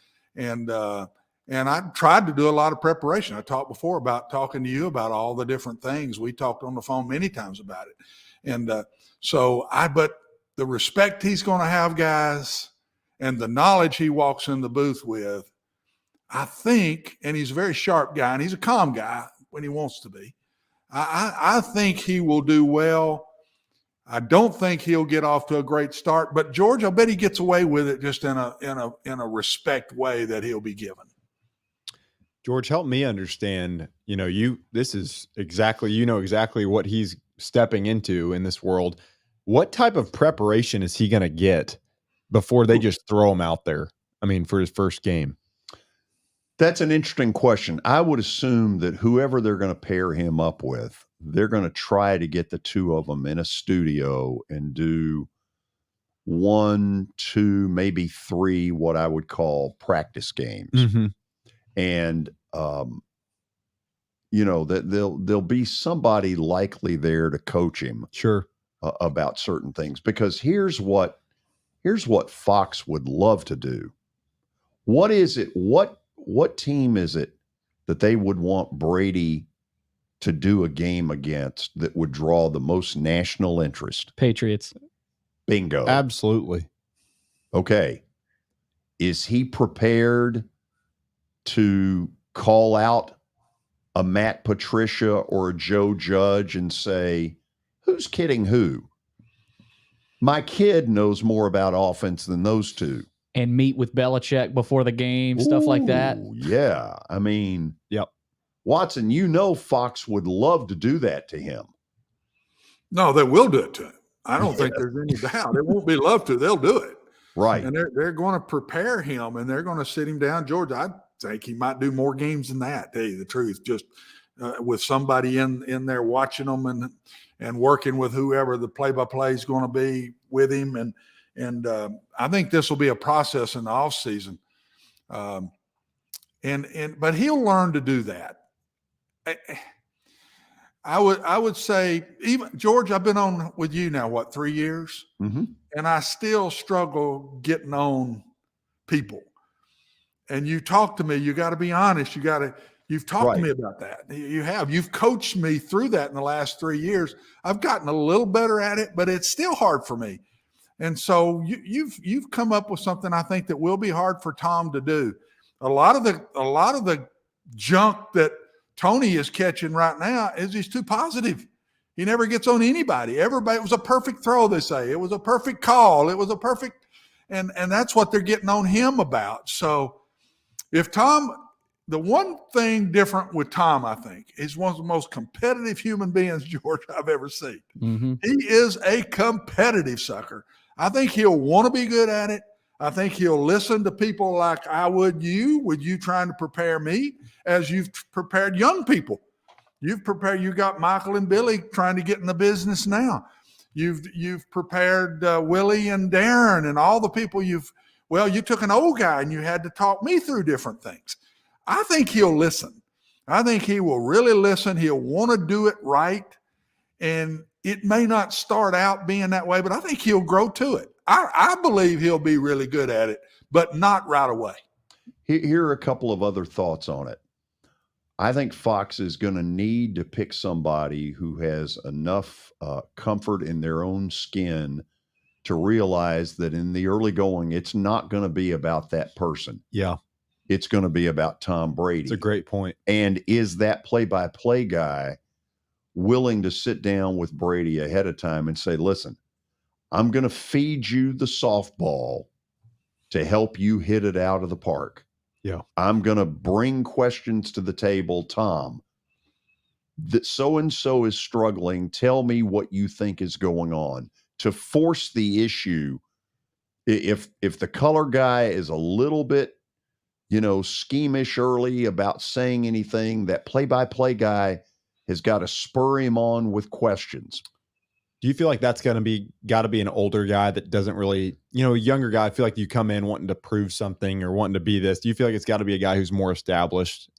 I tried to do a lot of preparation. I talked before about talking to you about all the different things. We talked on the phone many times about it. And but the respect he's going to have, guys, and the knowledge he walks in the booth with, I think, and he's a very sharp guy, and he's a calm guy when he wants to be. I think he will do well. I don't think he'll get off to a great start, but George, I bet he gets away with it just in a respect way that he'll be given. George, help me understand. This is exactly what he's stepping into in this world. What type of preparation is he going to get before they just throw him out there? I mean, for his first game. That's an interesting question. I would assume that whoever they're going to pair him up with, they're going to try to get the two of them in a studio and do 1, 2, maybe 3, what I would call practice games. Mm-hmm. And, that there'll be somebody likely there to coach him. Sure. About certain things, because here's what Fox would love to do. What is it? What team is it that they would want Brady to do a game against that would draw the most national interest? Patriots. Bingo. Absolutely. Okay. Is he prepared to call out a Matt Patricia or a Joe Judge and say, who's kidding who? My kid knows more about offense than those two. And meet with Belichick before the game, stuff like that. Yeah. I mean, yep. Watson, Fox would love to do that to him. No, they will do it to him. I don't think there's any doubt. It won't be love to. They'll do it. Right. And they're going to prepare him, and they're going to sit him down. George, I think he might do more games than that, to tell you the truth, just with somebody in there watching them and working with whoever the play-by-play is going to be with him. And I think this will be a process in the offseason. But he'll learn to do that. I would say, even George, I've been on with you now, 3 years? Mm-hmm. And I still struggle getting on people. And you talk to me, you got to be honest. You've talked to me about that. You've coached me through that in the last 3 years. I've gotten a little better at it, but it's still hard for me. And so you've come up with something I think that will be hard for Tom to do. A lot of the junk that Tony is catching right now is he's too positive. He never gets on anybody. Everybody, it was a perfect throw, they say. It was a perfect call. It was a perfect, and that's what they're getting on him about. So if Tom, the one thing different with Tom, I think, is one of the most competitive human beings, George, I've ever seen. Mm-hmm. He is a competitive sucker. I think he'll want to be good at it. I think he'll listen to people like I would you trying to prepare me as you've prepared young people. You got Michael and Billy trying to get in the business now. You've prepared Willie and Darren and all the people you took an old guy and you had to talk me through different things. I think he'll listen. I think he will really listen. He'll want to do it right. And it may not start out being that way, but I think he'll grow to it. I believe he'll be really good at it, but not right away. Here are a couple of other thoughts on it. I think Fox is going to need to pick somebody who has enough comfort in their own skin to realize that in the early going, it's not going to be about that person. Yeah. It's going to be about Tom Brady. It's a great point. And is that play-by-play guy willing to sit down with Brady ahead of time and say, listen, I'm going to feed you the softball to help you hit it out of the park. Yeah. I'm going to bring questions to the table. Tom, that so-and-so is struggling. Tell me what you think is going on, to force the issue. If the color guy is a little bit, schemish early about saying anything, that play-by-play guy has got to spur him on with questions. Do you feel like that's got to be an older guy that doesn't really, a younger guy? I feel like you come in wanting to prove something or wanting to be this. Do you feel like it's got to be a guy who's more established?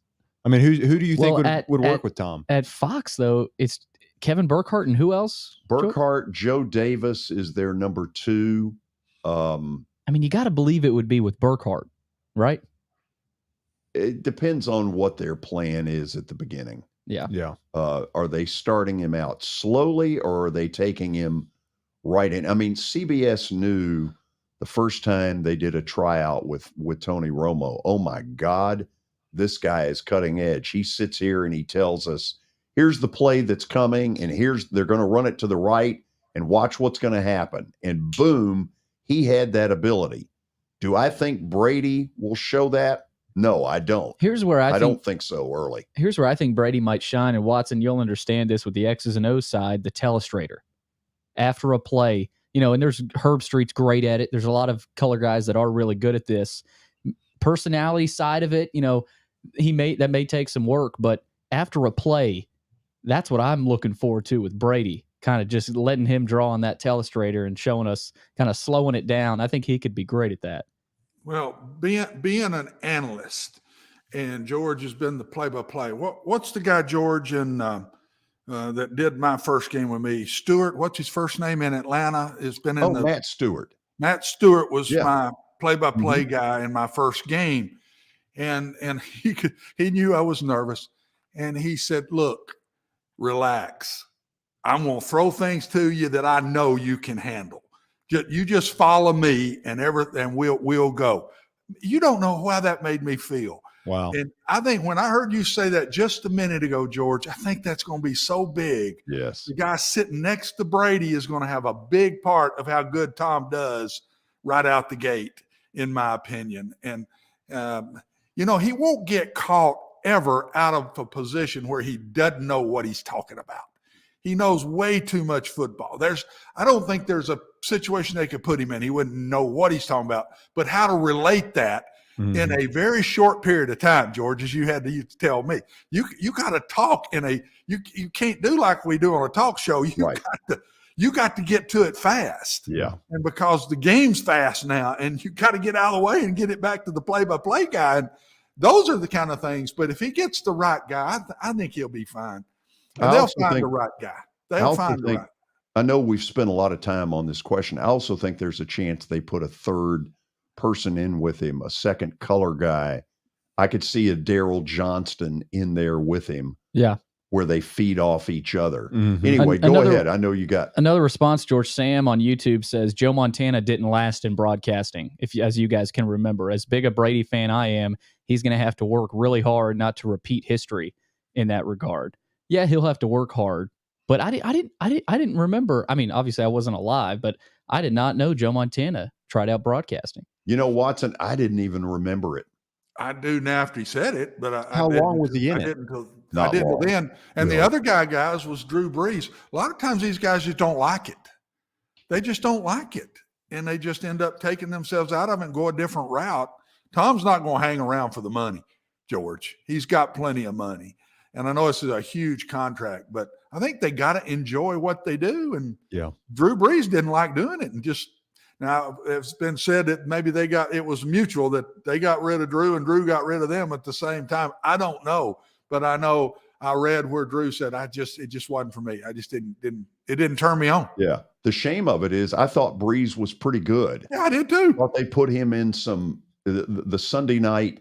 I mean, who do you think would work with Tom? At Fox, though, it's Kevin Burkhardt and who else? Burkhardt, Joe Davis is their number 2. I mean, you got to believe it would be with Burkhardt, right? It depends on what their plan is at the beginning. Yeah. Yeah. Are they starting him out slowly, or are they taking him right in? I mean, CBS knew the first time they did a tryout with Tony Romo, oh my God, this guy is cutting edge. He sits here and he tells us, here's the play that's coming, and they're going to run it to the right, and watch what's going to happen. And boom, he had that ability. Do I think Brady will show that? No, I don't. Here's where I don't think so early. Here's where I think Brady might shine. And Watson, you'll understand this with the X's and O's side, the telestrator. After a play, and there's Herb Street's great at it. There's a lot of color guys that are really good at this. Personality side of it, that may take some work, but after a play, that's what I'm looking forward to with Brady. Kind of just letting him draw on that telestrator and showing us, kind of slowing it down. I think he could be great at that. Well, being an analyst, and George has been the play-by-play. What's the guy, George, that did my first game with me? Stewart, what's his first name in Atlanta? It's been in Matt Stewart. Matt Stewart was my play-by-play guy in my first game, and he knew I was nervous, and he said, "Look, relax. I'm going to throw things to you that I know you can handle. You just follow me, and we'll go." You don't know how that made me feel. Wow. And I think when I heard you say that just a minute ago, George, I think that's going to be so big. Yes. The guy sitting next to Brady is going to have a big part of how good Tom does right out the gate, in my opinion. And, he won't get caught ever out of a position where he doesn't know what he's talking about. He knows way too much football. I don't think there's a situation they could put him in. He wouldn't know what he's talking about, but how to relate that in a very short period of time, George, as you had to tell me. You got to talk you can't do like we do on a talk show. You got to get to it fast. Yeah. And because the game's fast now, and you got to get out of the way and get it back to the play-by-play guy. And those are the kind of things. But if he gets the right guy, I think he'll be fine. And they'll find the right guy. They'll find the right. I know we've spent a lot of time on this question. I also think there's a chance they put a third person in with him, a second color guy. I could see a Daryl Johnston in there with him. Yeah. Where they feed off each other. Mm-hmm. Anyway, go ahead. I know you got another response. George Sam on YouTube says Joe Montana didn't last in broadcasting. As you guys can remember, as big a Brady fan I am, he's going to have to work really hard not to repeat history in that regard. Yeah, he'll have to work hard, but I didn't remember. I mean, obviously I wasn't alive, but I did not know Joe Montana tried out broadcasting. Watson, I didn't even remember it. I do now after he said it, but how long was he in it? I didn't then. And the other guys was Drew Brees. A lot of times these guys just don't like it. They just don't like it, and they just end up taking themselves out of it and go a different route. Tom's not going to hang around for the money, George. He's got plenty of money. And I know this is a huge contract, but I think they got to enjoy what they do. And Drew Brees didn't like doing it. And now it's been said that maybe it was mutual, that they got rid of Drew and Drew got rid of them at the same time. I don't know, but I know I read where Drew said, it just wasn't for me. I just it didn't turn me on. Yeah. The shame of it is I thought Brees was pretty good. Yeah, I did too. I thought they put him in the Sunday night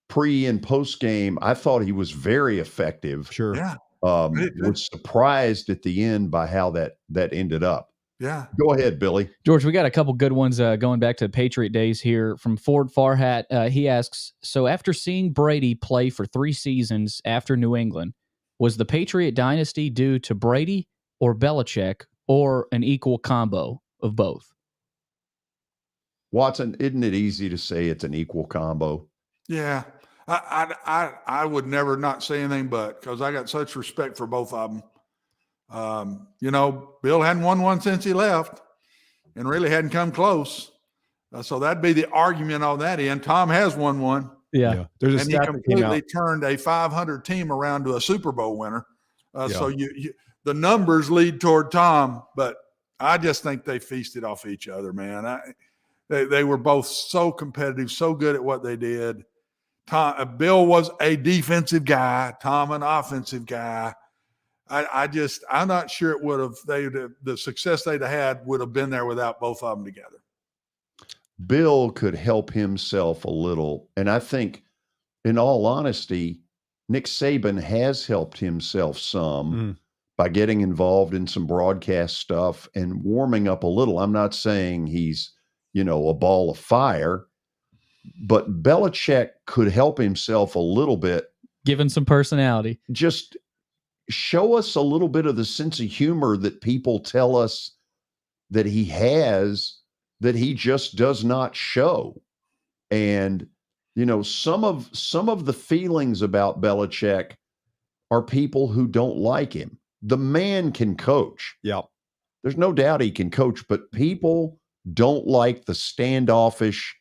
pre and post game. I thought he was very effective. Sure. Yeah. Was surprised at the end by how that ended up. Yeah. Go ahead, Billy. George, we got a couple good ones going back to the Patriot days here from Ford Farhat. He asks, so after seeing Brady play for 3 seasons after New England, was the Patriot dynasty due to Brady or Belichick or an equal combo of both? Watson, isn't it easy to say it's an equal combo? Yeah. I would never not say anything but, because I got such respect for both of them. Bill hadn't won one since he left and really hadn't come close. So that'd be the argument on that end. Tom has won one. Yeah. There's a and stat he completely turned a 500 team around to a Super Bowl winner. So the numbers lead toward Tom, but I just think they feasted off each other, man. They were both so competitive, so good at what they did. Bill was a defensive guy, Tom an offensive guy. I'm not sure it would have, the success they'd have had would have been there without both of them together. Bill could help himself a little. And I think, in all honesty, Nick Saban has helped himself some by getting involved in some broadcast stuff and warming up a little. I'm not saying he's, a ball of fire, but Belichick could help himself a little bit. Given some personality. Just show us a little bit of the sense of humor that people tell us that he has, that he just does not show. And, some of the feelings about Belichick are people who don't like him. The man can coach. Yeah. There's no doubt he can coach, but people don't like the standoffish,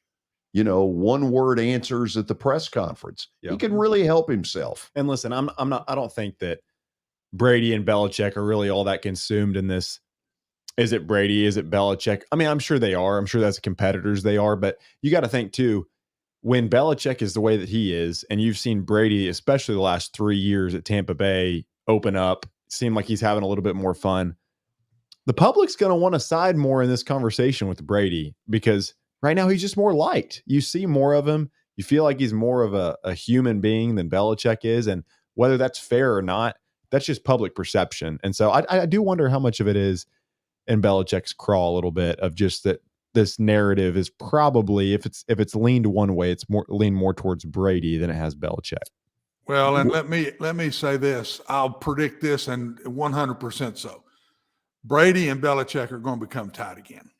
one-word answers at the press conference. Yep. He can really help himself. And listen, I don't think that Brady and Belichick are really all that consumed in this. Is it Brady? Is it Belichick? I mean, I'm sure they are. I'm sure that's competitors they are, but you got to think too, when Belichick is the way that he is, and you've seen Brady, especially the last 3 years at Tampa Bay, open up, seem like he's having a little bit more fun. The public's going to want to side more in this conversation with Brady because right now he's just more liked. You see more of him. You feel like he's more of a human being than Belichick is. And whether that's fair or not, that's just public perception. And so I do wonder how much of it is in Belichick's craw a little bit of just that this narrative is probably, if it's leaned one way, it's leaned more towards Brady than it has Belichick. Well, and let me say this. I'll predict this, and 100% so. Brady and Belichick are going to become tied again.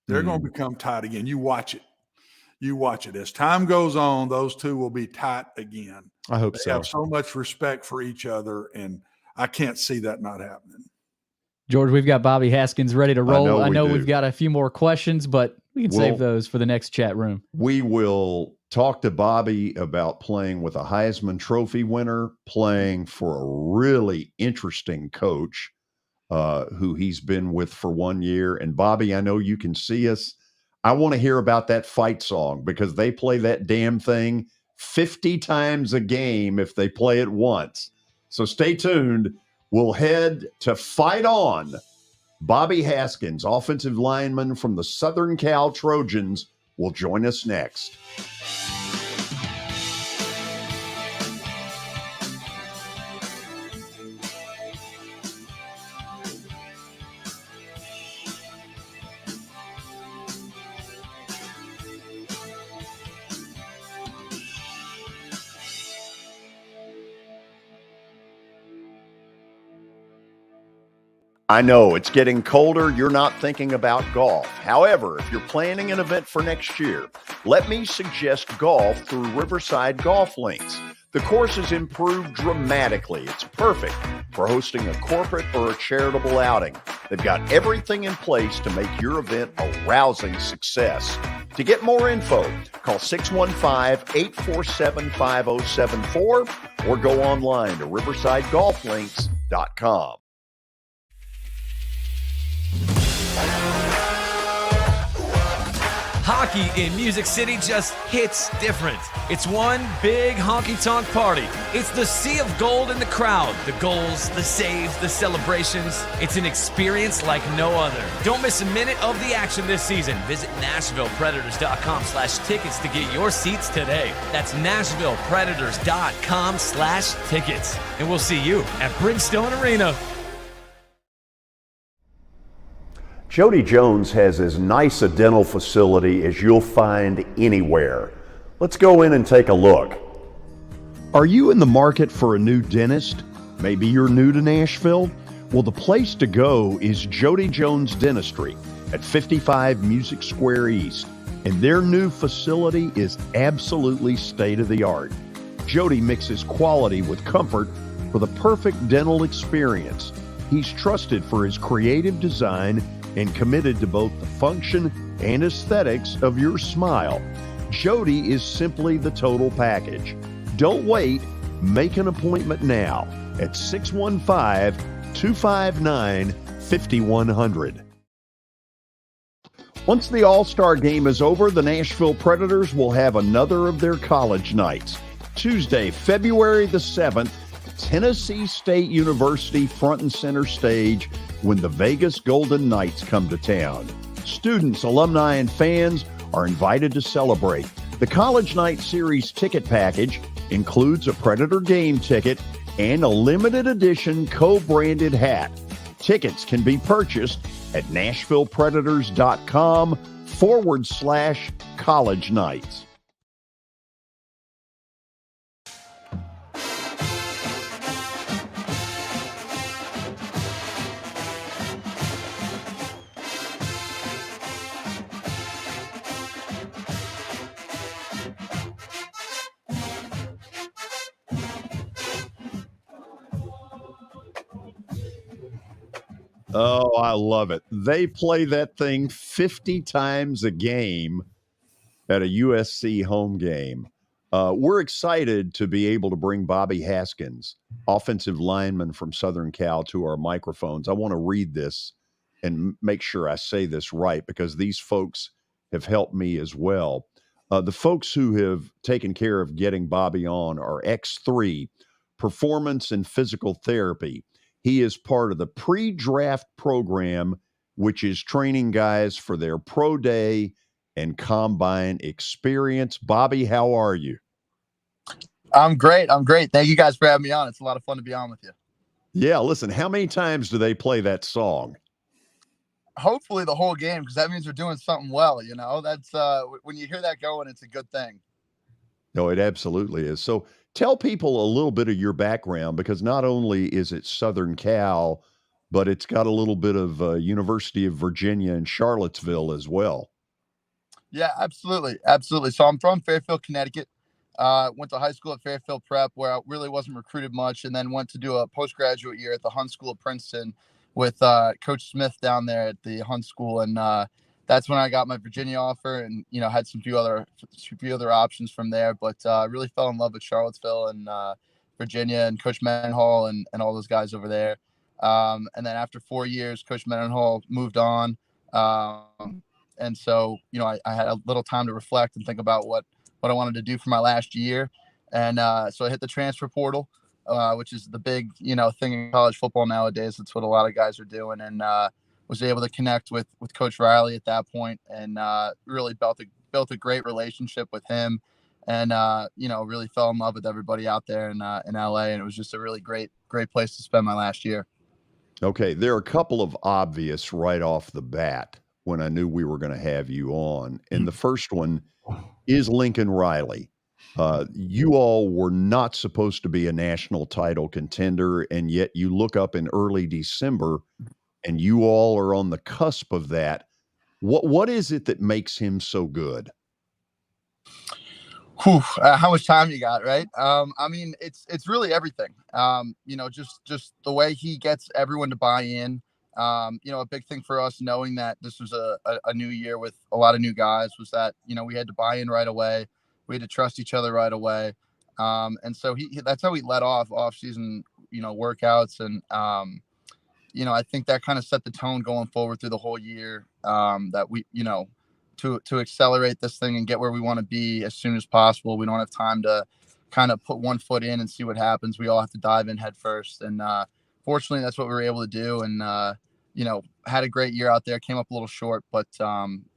They're going to become tied again. You watch it. As time goes on, those two will be tight again. I hope they have so much respect for each other, and I can't see that not happening. George, we've got Bobby Haskins ready to roll. I know we've got a few more questions, but we can save those for the next chat room. We will talk to Bobby about playing with a Heisman Trophy winner, playing for a really interesting coach who he's been with for 1 year. And Bobby, I know you can see us. I want to hear about that fight song because they play that damn thing 50 times a game if they play it once. So stay tuned. We'll head to Fight On. Bobby Haskins, offensive lineman from the Southern Cal Trojans, will join us next. I know it's getting colder. You're not thinking about golf. However, if you're planning an event for next year, let me suggest golf through Riverside Golf Links. The course has improved dramatically. It's perfect for hosting a corporate or a charitable outing. They've got everything in place to make your event a rousing success. To get more info, call 615-847-5074 or go online to riversidegolflinks.com. Hockey in Music City just hits different. It's one big honky-tonk party. It's the sea of gold in the crowd. The goals, the saves, the celebrations. It's an experience like no other. Don't miss a minute of the action this season. Visit NashvillePredators.com/tickets to get your seats today. That's NashvillePredators.com/tickets. And we'll see you at Bridgestone Arena. Jody Jones has as nice a dental facility as you'll find anywhere. Let's go in and take a look. Are you in the market for a new dentist? Maybe you're new to Nashville? Well, the place to go is Jody Jones Dentistry at 55 Music Square East. And their new facility is absolutely state-of-the-art. Jody mixes quality with comfort for the perfect dental experience. He's trusted for his creative design and committed to both the function and aesthetics of your smile. Jody is simply the total package. Don't wait. Make an appointment now at 615-259-5100. Once the All-Star game is over, the Nashville Predators will have another of their college nights. Tuesday, February the 7th, Tennessee State University front and center stage when the Vegas Golden Knights come to town. Students, alumni, and fans are invited to celebrate. The College Night Series ticket package includes a Predator game ticket and a limited edition co-branded hat. Tickets can be purchased at NashvillePredators.com/College Nights. Oh, I love it. They play that thing 50 times a game at a USC home game. We're excited to be able to bring Bobby Haskins, offensive lineman from Southern Cal, to our microphones. I want to read this and make sure I say this right because these folks have helped me as well. The folks who have taken care of getting Bobby on are X3, Performance and Physical Therapy. He is part of the pre-draft program, which is training guys for their pro day and combine experience. Bobby, how are you? I'm great. Thank you guys for having me on. It's a lot of fun to be on with you. Yeah, listen, how many times do they play that song? Hopefully the whole game, because that means we're doing something well. That's when you hear that going, it's a good thing. No, it absolutely is. So tell people a little bit of your background, because not only is it Southern Cal, but it's got a little bit of University of Virginia and Charlottesville as well. Yeah, absolutely. So I'm from Fairfield, Connecticut. Went to high school at Fairfield Prep, where I really wasn't recruited much, and then went to do a postgraduate year at the Hunt School of Princeton with Coach Smith down there at the Hunt School, and that's when I got my Virginia offer, and had some few other options from there, but really fell in love with Charlottesville and Virginia and Coach Mendenhall and all those guys over there. And then after 4 years, Coach Mendenhall moved on, and so I had a little time to reflect and think about what I wanted to do for my last year, and so I hit the transfer portal, which is the big thing in college football nowadays. That's what a lot of guys are doing, and was able to connect with Coach Riley at that point, and really built a great relationship with him, and really fell in love with everybody out there in LA, and it was just a really great place to spend my last year. Okay, there are a couple of obvious right off the bat when I knew we were going to have you on, and the first one is Lincoln Riley. You all were not supposed to be a national title contender, and yet you look up in early December and you all are on the cusp of that. What is it that makes him so good? How much time you got, right? I mean, it's really everything. Just the way he gets everyone to buy in. A big thing for us, knowing that this was a new year with a lot of new guys, was that we had to buy in right away. We had to trust each other right away, and so that's how we led off season workouts, and I think that kind of set the tone going forward through the whole year, that we to accelerate this thing and get where we want to be as soon as possible. We don't have time to kind of put one foot in and see what happens. We all have to dive in head first, and fortunately that's what we were able to do, and had a great year out there. Came up a little short, but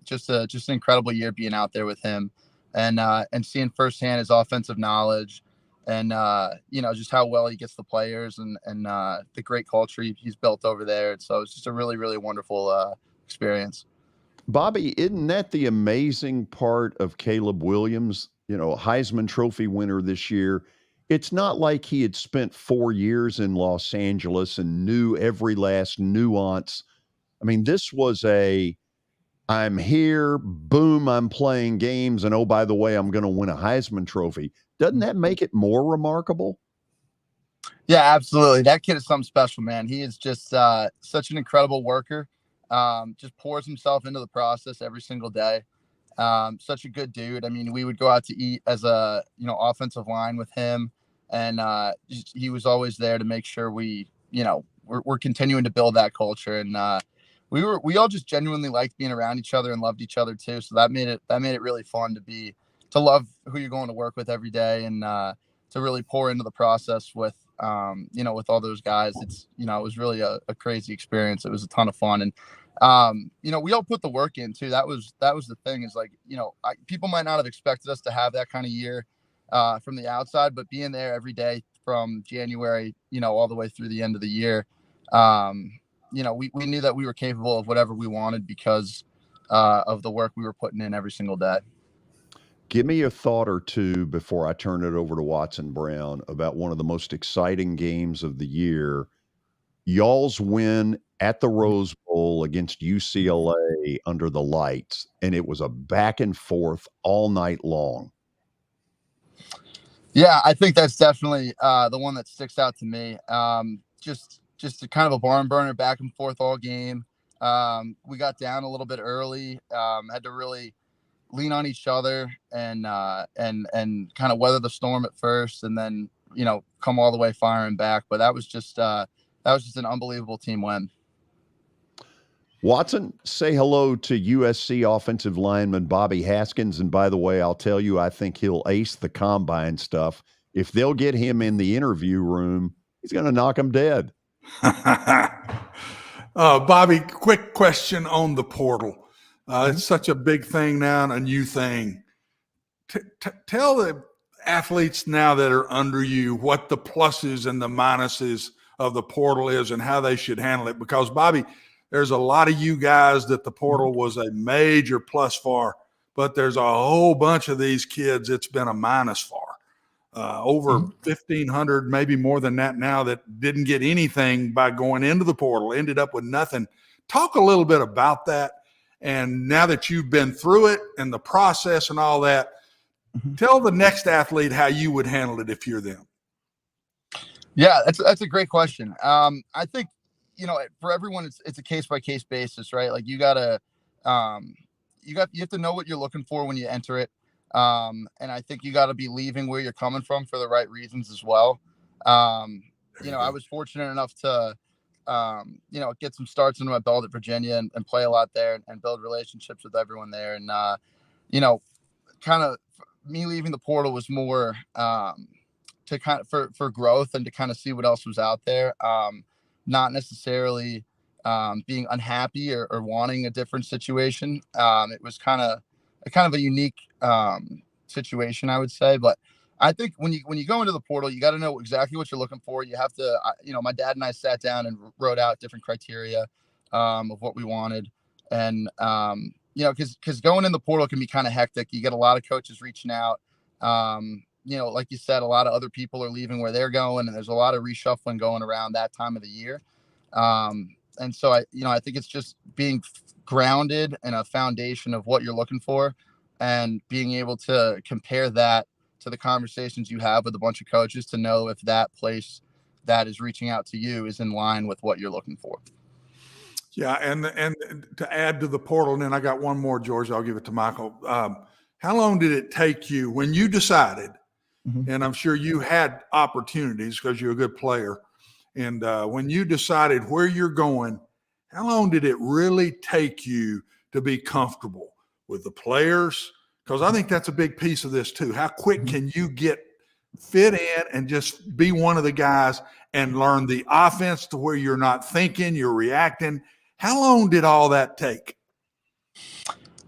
just an incredible year being out there with him, and seeing firsthand his offensive knowledge, and just how well he gets the players, and the great culture he's built over there. So it's just a really, really wonderful experience. Bobby, isn't that the amazing part of Caleb Williams? Heisman Trophy winner this year. It's not like he had spent 4 years in Los Angeles and knew every last nuance. I mean, this was I'm here, boom, I'm playing games, and oh, by the way, I'm going to win a Heisman Trophy. Doesn't that make it more remarkable? Yeah, absolutely. That kid is something special, man. He is just such an incredible worker. Just pours himself into the process every single day. Such a good dude. I mean, we would go out to eat as a offensive line with him, and he was always there to make sure we're continuing to build that culture, and we all just genuinely liked being around each other and loved each other too. So that made it really fun to love who you're going to work with every day, and to really pour into the process with with all those guys. It's, it was really a crazy experience. It was a ton of fun. And, we all put the work in too. That was the thing is like, people might not have expected us to have that kind of year from the outside, but being there every day from January, all the way through the end of the year, we knew that we were capable of whatever we wanted because of the work we were putting in every single day. Give me a thought or two before I turn it over to Watson Brown about one of the most exciting games of the year. Y'all's win at the Rose Bowl against UCLA under the lights, and it was a back and forth all night long. Yeah, I think that's definitely the one that sticks out to me. Just a kind of a barn burner, back and forth all game. We got down a little bit early, had to really lean on each other and kind of weather the storm at first, and then come all the way firing back. But that was just an unbelievable team win. Watson, say hello to USC offensive lineman Bobby Haskins. And by the way, I'll tell you, I think he'll ace the combine stuff. If they'll get him in the interview room, he's going to knock him dead. Bobby, quick question on the portal. It's such a big thing now and a new thing. Tell the athletes now that are under you what the pluses and the minuses of the portal is and how they should handle it. Because, Bobby, there's a lot of you guys that the portal was a major plus for, but there's a whole bunch of these kids it's been a minus for. Over 1,500, maybe more than that now, that didn't get anything by going into the portal, ended up with nothing. Talk a little bit about that. And now that you've been through it and the process and all that, tell the next athlete how you would handle it if you're them. Yeah, that's a great question. I think, for everyone, it's a case by case basis, right? Like you have to know what you're looking for when you enter it. And I think you got to be leaving where you're coming from for the right reasons as well. I was fortunate enough to, get some starts under my belt at Virginia and play a lot there and build relationships with everyone there. And, kind of me leaving the portal was more to kind of for growth and to kind of see what else was out there. Not necessarily being unhappy or wanting a different situation. It was kind of a unique situation, I would say. But I think when you go into the portal, you got to know exactly what you're looking for. You have to, my dad and I sat down and wrote out different criteria of what we wanted. And, because going in the portal can be kind of hectic. You get a lot of coaches reaching out. Like you said, a lot of other people are leaving where they're going, and there's a lot of reshuffling going around that time of the year. And so I think it's just being grounded in a foundation of what you're looking for and being able to compare that to the conversations you have with a bunch of coaches to know if that place that is reaching out to you is in line with what you're looking for. Yeah. And to add to the portal, and then I got one more, George, I'll give it to Michael. How long did it take you when you decided, and I'm sure you had opportunities because you're a good player, and when you decided where you're going, how long did it really take you to be comfortable with the players? Because I think that's a big piece of this too. How quick can you get fit in and just be one of the guys and learn the offense to where you're not thinking, you're reacting? How long did all that take?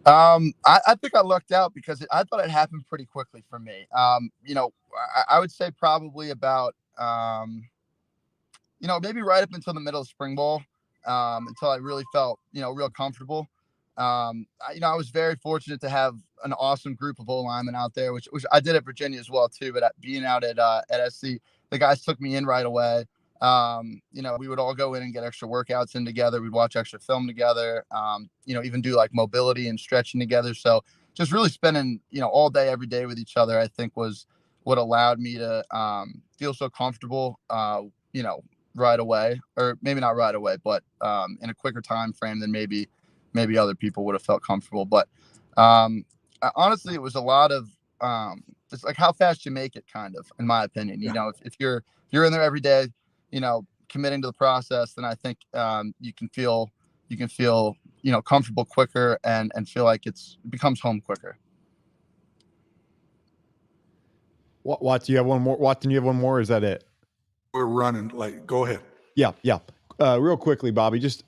I think I lucked out because I thought it happened pretty quickly for me. I would say probably about, maybe right up until the middle of spring ball, until I really felt, real comfortable. I was very fortunate to have an awesome group of O-linemen out there, which I did at Virginia as well too. But being out at SC, the guys took me in right away. We would all go in and get extra workouts in together. We'd watch extra film together, even do like mobility and stretching together. So just really spending, all day, every day with each other, I think was what allowed me to feel so comfortable, right away, or maybe not right away, but in a quicker time frame than maybe other people would have felt comfortable. But honestly, it was a lot of it's like how fast you make it, kind of, in my opinion. If you're in there every day, committing to the process, then I think you can feel comfortable quicker and feel like it becomes home quicker. What do you have one more? Watson, you have one more? Or is that it? we're running late. Go ahead. Yeah. Real quickly, Bobby, just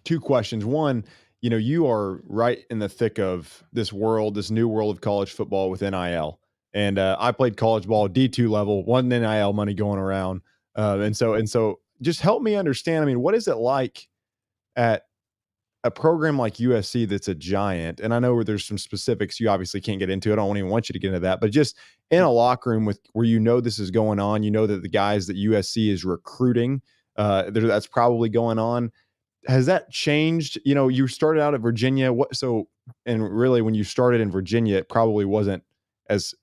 2 questions. One, you are right in the thick of this new world of college football with NIL. And I played college ball, D2 level, wasn't NIL money going around. And so just help me understand, I mean, what is it like at a program like USC that's a giant? And I know where there's some specifics you obviously can't get into. I don't even want you to get into that, but just in a locker room where this is going on, that the guys that USC is recruiting, that's probably going on. Has that changed? You started out at Virginia. And really when you started in Virginia, it probably wasn't as,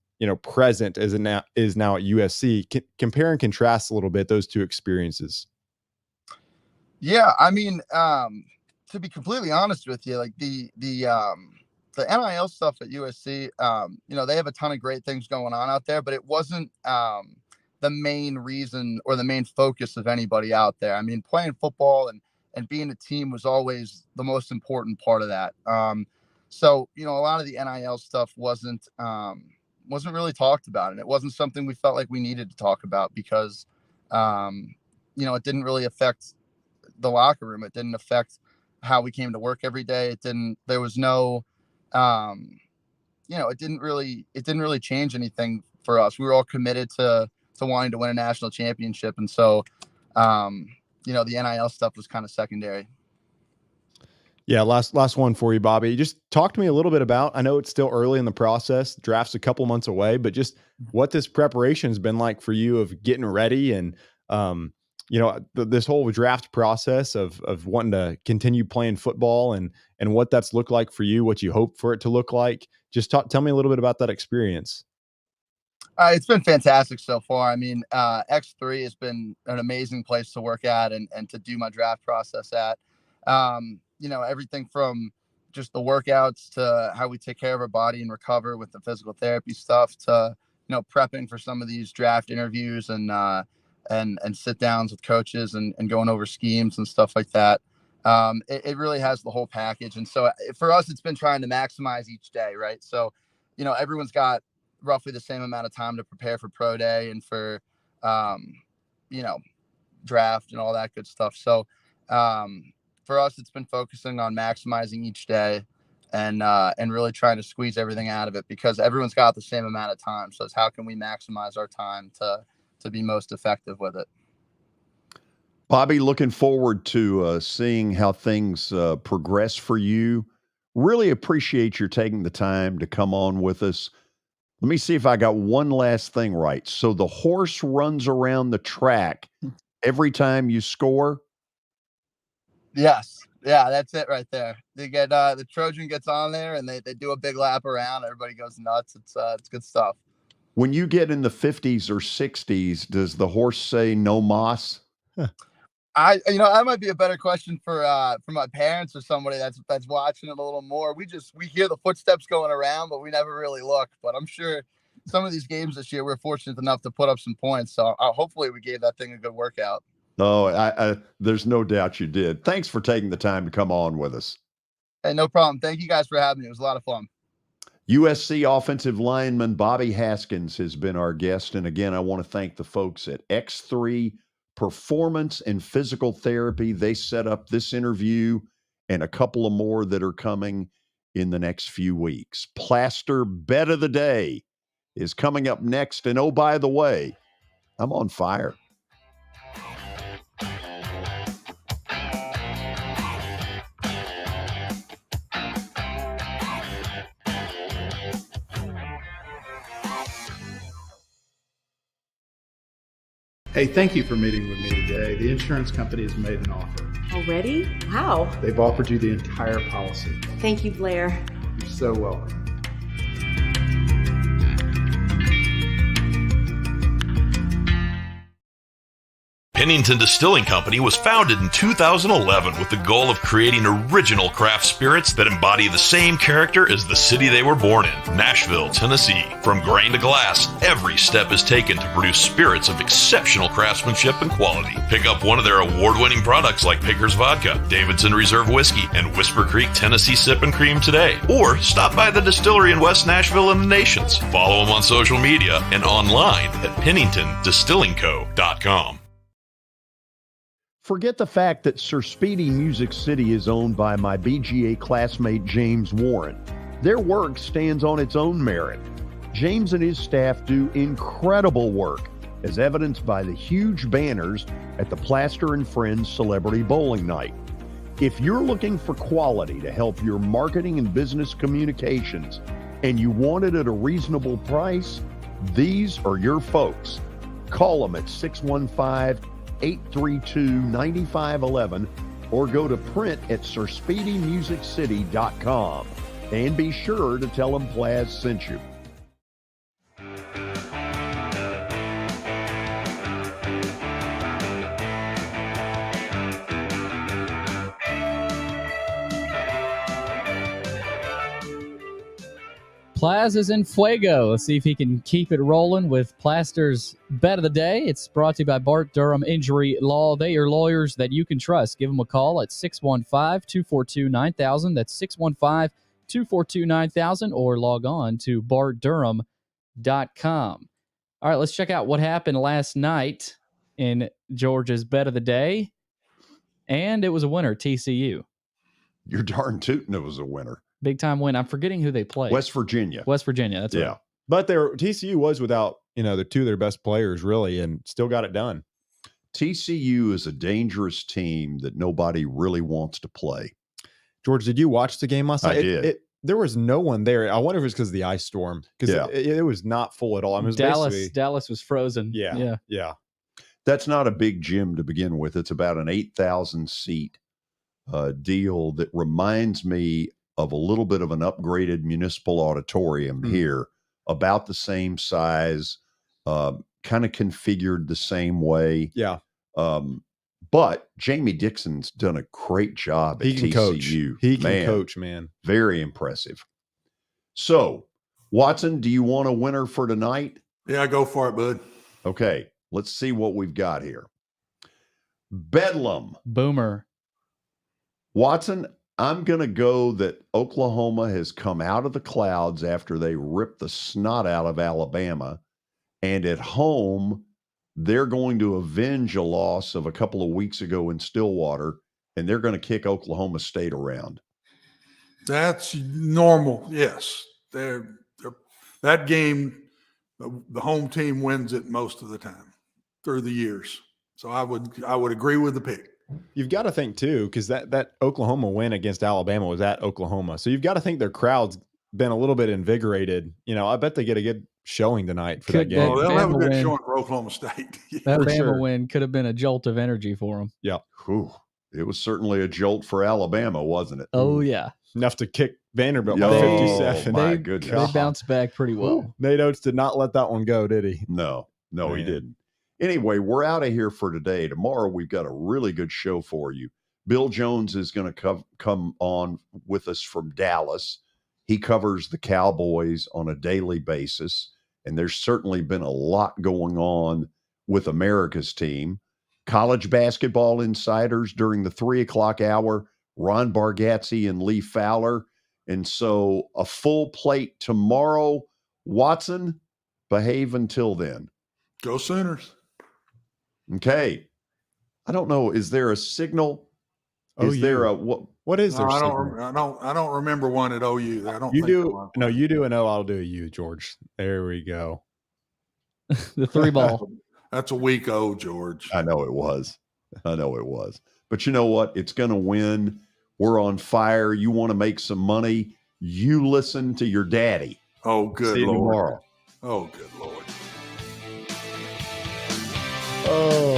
present as it is now at USC. Compare and contrast a little bit those 2 experiences. Yeah. I mean, to be completely honest with you, like the NIL stuff at USC, they have a ton of great things going on out there, but it wasn't the main reason or the main focus of anybody out there. I mean, playing football and being a team was always the most important part of that. So, a lot of the NIL stuff wasn't really talked about, and it wasn't something we felt like we needed to talk about because, it didn't really affect the locker room. It didn't affect how we came to work every day. There was no, it didn't really change anything for us. We were all committed to wanting to win a national championship. And so, the NIL stuff was kind of secondary. Yeah. Last one for you, Bobby. Just talk to me a little bit about, I know it's still early in the process, draft's a couple months away, but just what this preparation has been like for you of getting ready and, this whole draft process of wanting to continue playing football and what that's looked like for you, what you hope for it to look like. Just tell me a little bit about that experience. It's been fantastic so far. I mean, X3 has been an amazing place to work at and to do my draft process at. Everything from just the workouts to how we take care of our body and recover with the physical therapy stuff to, prepping for some of these draft interviews and sit downs with coaches and going over schemes and stuff like that. It really has the whole package. And so for us, it's been trying to maximize each day, right? So, everyone's got roughly the same amount of time to prepare for pro day and for, draft and all that good stuff. So, for us, it's been focusing on maximizing each day and really trying to squeeze everything out of it because everyone's got the same amount of time. So it's how can we maximize our time to be most effective with it. Bobby, looking forward to seeing how things progress for you. Really appreciate your taking the time to come on with us. Let me see if I got one last thing right. So the horse runs around the track every time you score? Yes. Yeah, that's it right there. They get the Trojan gets on there and they do a big lap around. Everybody goes nuts. It's good stuff. When you get in the 50s or 60s, does the horse say no mas? That might be a better question for my parents or somebody that's watching it a little more. We hear the footsteps going around, but we never really look. But I'm sure some of these games this year, we're fortunate enough to put up some points. So hopefully we gave that thing a good workout. Oh, there's no doubt you did. Thanks for taking the time to come on with us. Hey, no problem. Thank you guys for having me. It was a lot of fun. USC offensive lineman Bobby Haskins has been our guest. And again, I want to thank the folks at X3 Performance and Physical Therapy. They set up this interview and a couple of more that are coming in the next few weeks. Plaster Bet of the Day is coming up next. And oh, by the way, I'm on fire. Hey, thank you for meeting with me today. The insurance company has made an offer. Already? Wow. They've offered you the entire policy. Thank you, Blair. You're so welcome. Pennington Distilling Company was founded in 2011 with the goal of creating original craft spirits that embody the same character as the city they were born in, Nashville, Tennessee. From grain to glass, every step is taken to produce spirits of exceptional craftsmanship and quality. Pick up one of their award-winning products like Pickers Vodka, Davidson Reserve Whiskey, and Whisper Creek Tennessee Sip and Cream today. Or stop by the distillery in West Nashville and the Nations. Follow them on social media and online at PenningtonDistillingCo.com. Forget the fact that Sir Speedy Music City is owned by my BGA classmate James Warren. Their work stands on its own merit. James and his staff do incredible work, as evidenced by the huge banners at the Plaster and Friends Celebrity Bowling Night. If you're looking for quality to help your marketing and business communications, and you want it at a reasonable price, these are your folks. Call them at 615-832-9511 or go to print at sirspeedymusiccity.com. And be sure to tell them Plaz sent you. Plaz is in fuego. Let's see if he can keep it rolling with Plaster's Bet of the Day. It's brought to you by Bart Durham Injury Law. They are lawyers that you can trust. Give them a call at 615-242-9000. That's 615-242-9000, or log on to bartdurham.com. All right, let's check out what happened last night in Georgia's Bet of the Day. And it was a winner, TCU. You're darn tootin' it was a winner. Big time win. I'm forgetting who they played. West Virginia. That's right. But TCU was without, the two of their best players, really, and still got it done. TCU is a dangerous team that nobody really wants to play. George, did you watch the game last night? I did. There was no one there. I wonder if it's because of the ice storm, because it was not full at all. I mean, it was Dallas was frozen. Yeah. That's not a big gym to begin with. It's about an 8,000 seat deal that reminds me of a little bit of an upgraded municipal auditorium here, about the same size, kind of configured the same way. Yeah. But Jamie Dixon's done a great job at TCU. Coach. He can coach, man. Very impressive. So, Watson, do you want a winner for tonight? Yeah, go for it, bud. Okay, let's see what we've got here. Bedlam. Boomer. Watson, I'm going to go that Oklahoma has come out of the clouds after they ripped the snot out of Alabama. And at home, they're going to avenge a loss of a couple of weeks ago in Stillwater, and they're going to kick Oklahoma State around. That's normal, yes. That game, the home team wins it most of the time through the years. So I would agree with the pick. You've got to think, too, because that Oklahoma win against Alabama was at Oklahoma. So you've got to think their crowd's been a little bit invigorated. I bet they get a good showing tonight for that game. Oh, they'll have a good showing for Oklahoma State. That Bama win could have been a jolt of energy for them. Yeah. Whew. It was certainly a jolt for Alabama, wasn't it? Oh, yeah. Enough to kick Vanderbilt by 57. My goodness. They bounced back pretty well. Nate Oates did not let that one go, did he? No, he didn't. Anyway, we're out of here for today. Tomorrow, we've got a really good show for you. Bill Jones is going to come on with us from Dallas. He covers the Cowboys on a daily basis, and there's certainly been a lot going on with America's team. College basketball insiders during the 3 o'clock hour, Ron Bargatze and Lee Fowler. And so a full plate tomorrow. Watson, behave until then. Go Sooners. Okay. I don't know. Is there a signal? Is there a what is there? I don't remember one at OU. I don't. You do. No, you do. And I'll do a U, George. There we go. The 3 ball. That's a week old, George. I know it was. But you know what? It's going to win. We're on fire. You want to make some money? You listen to your daddy. Oh, good See you Lord. tomorrow. Oh, good Lord. Oh.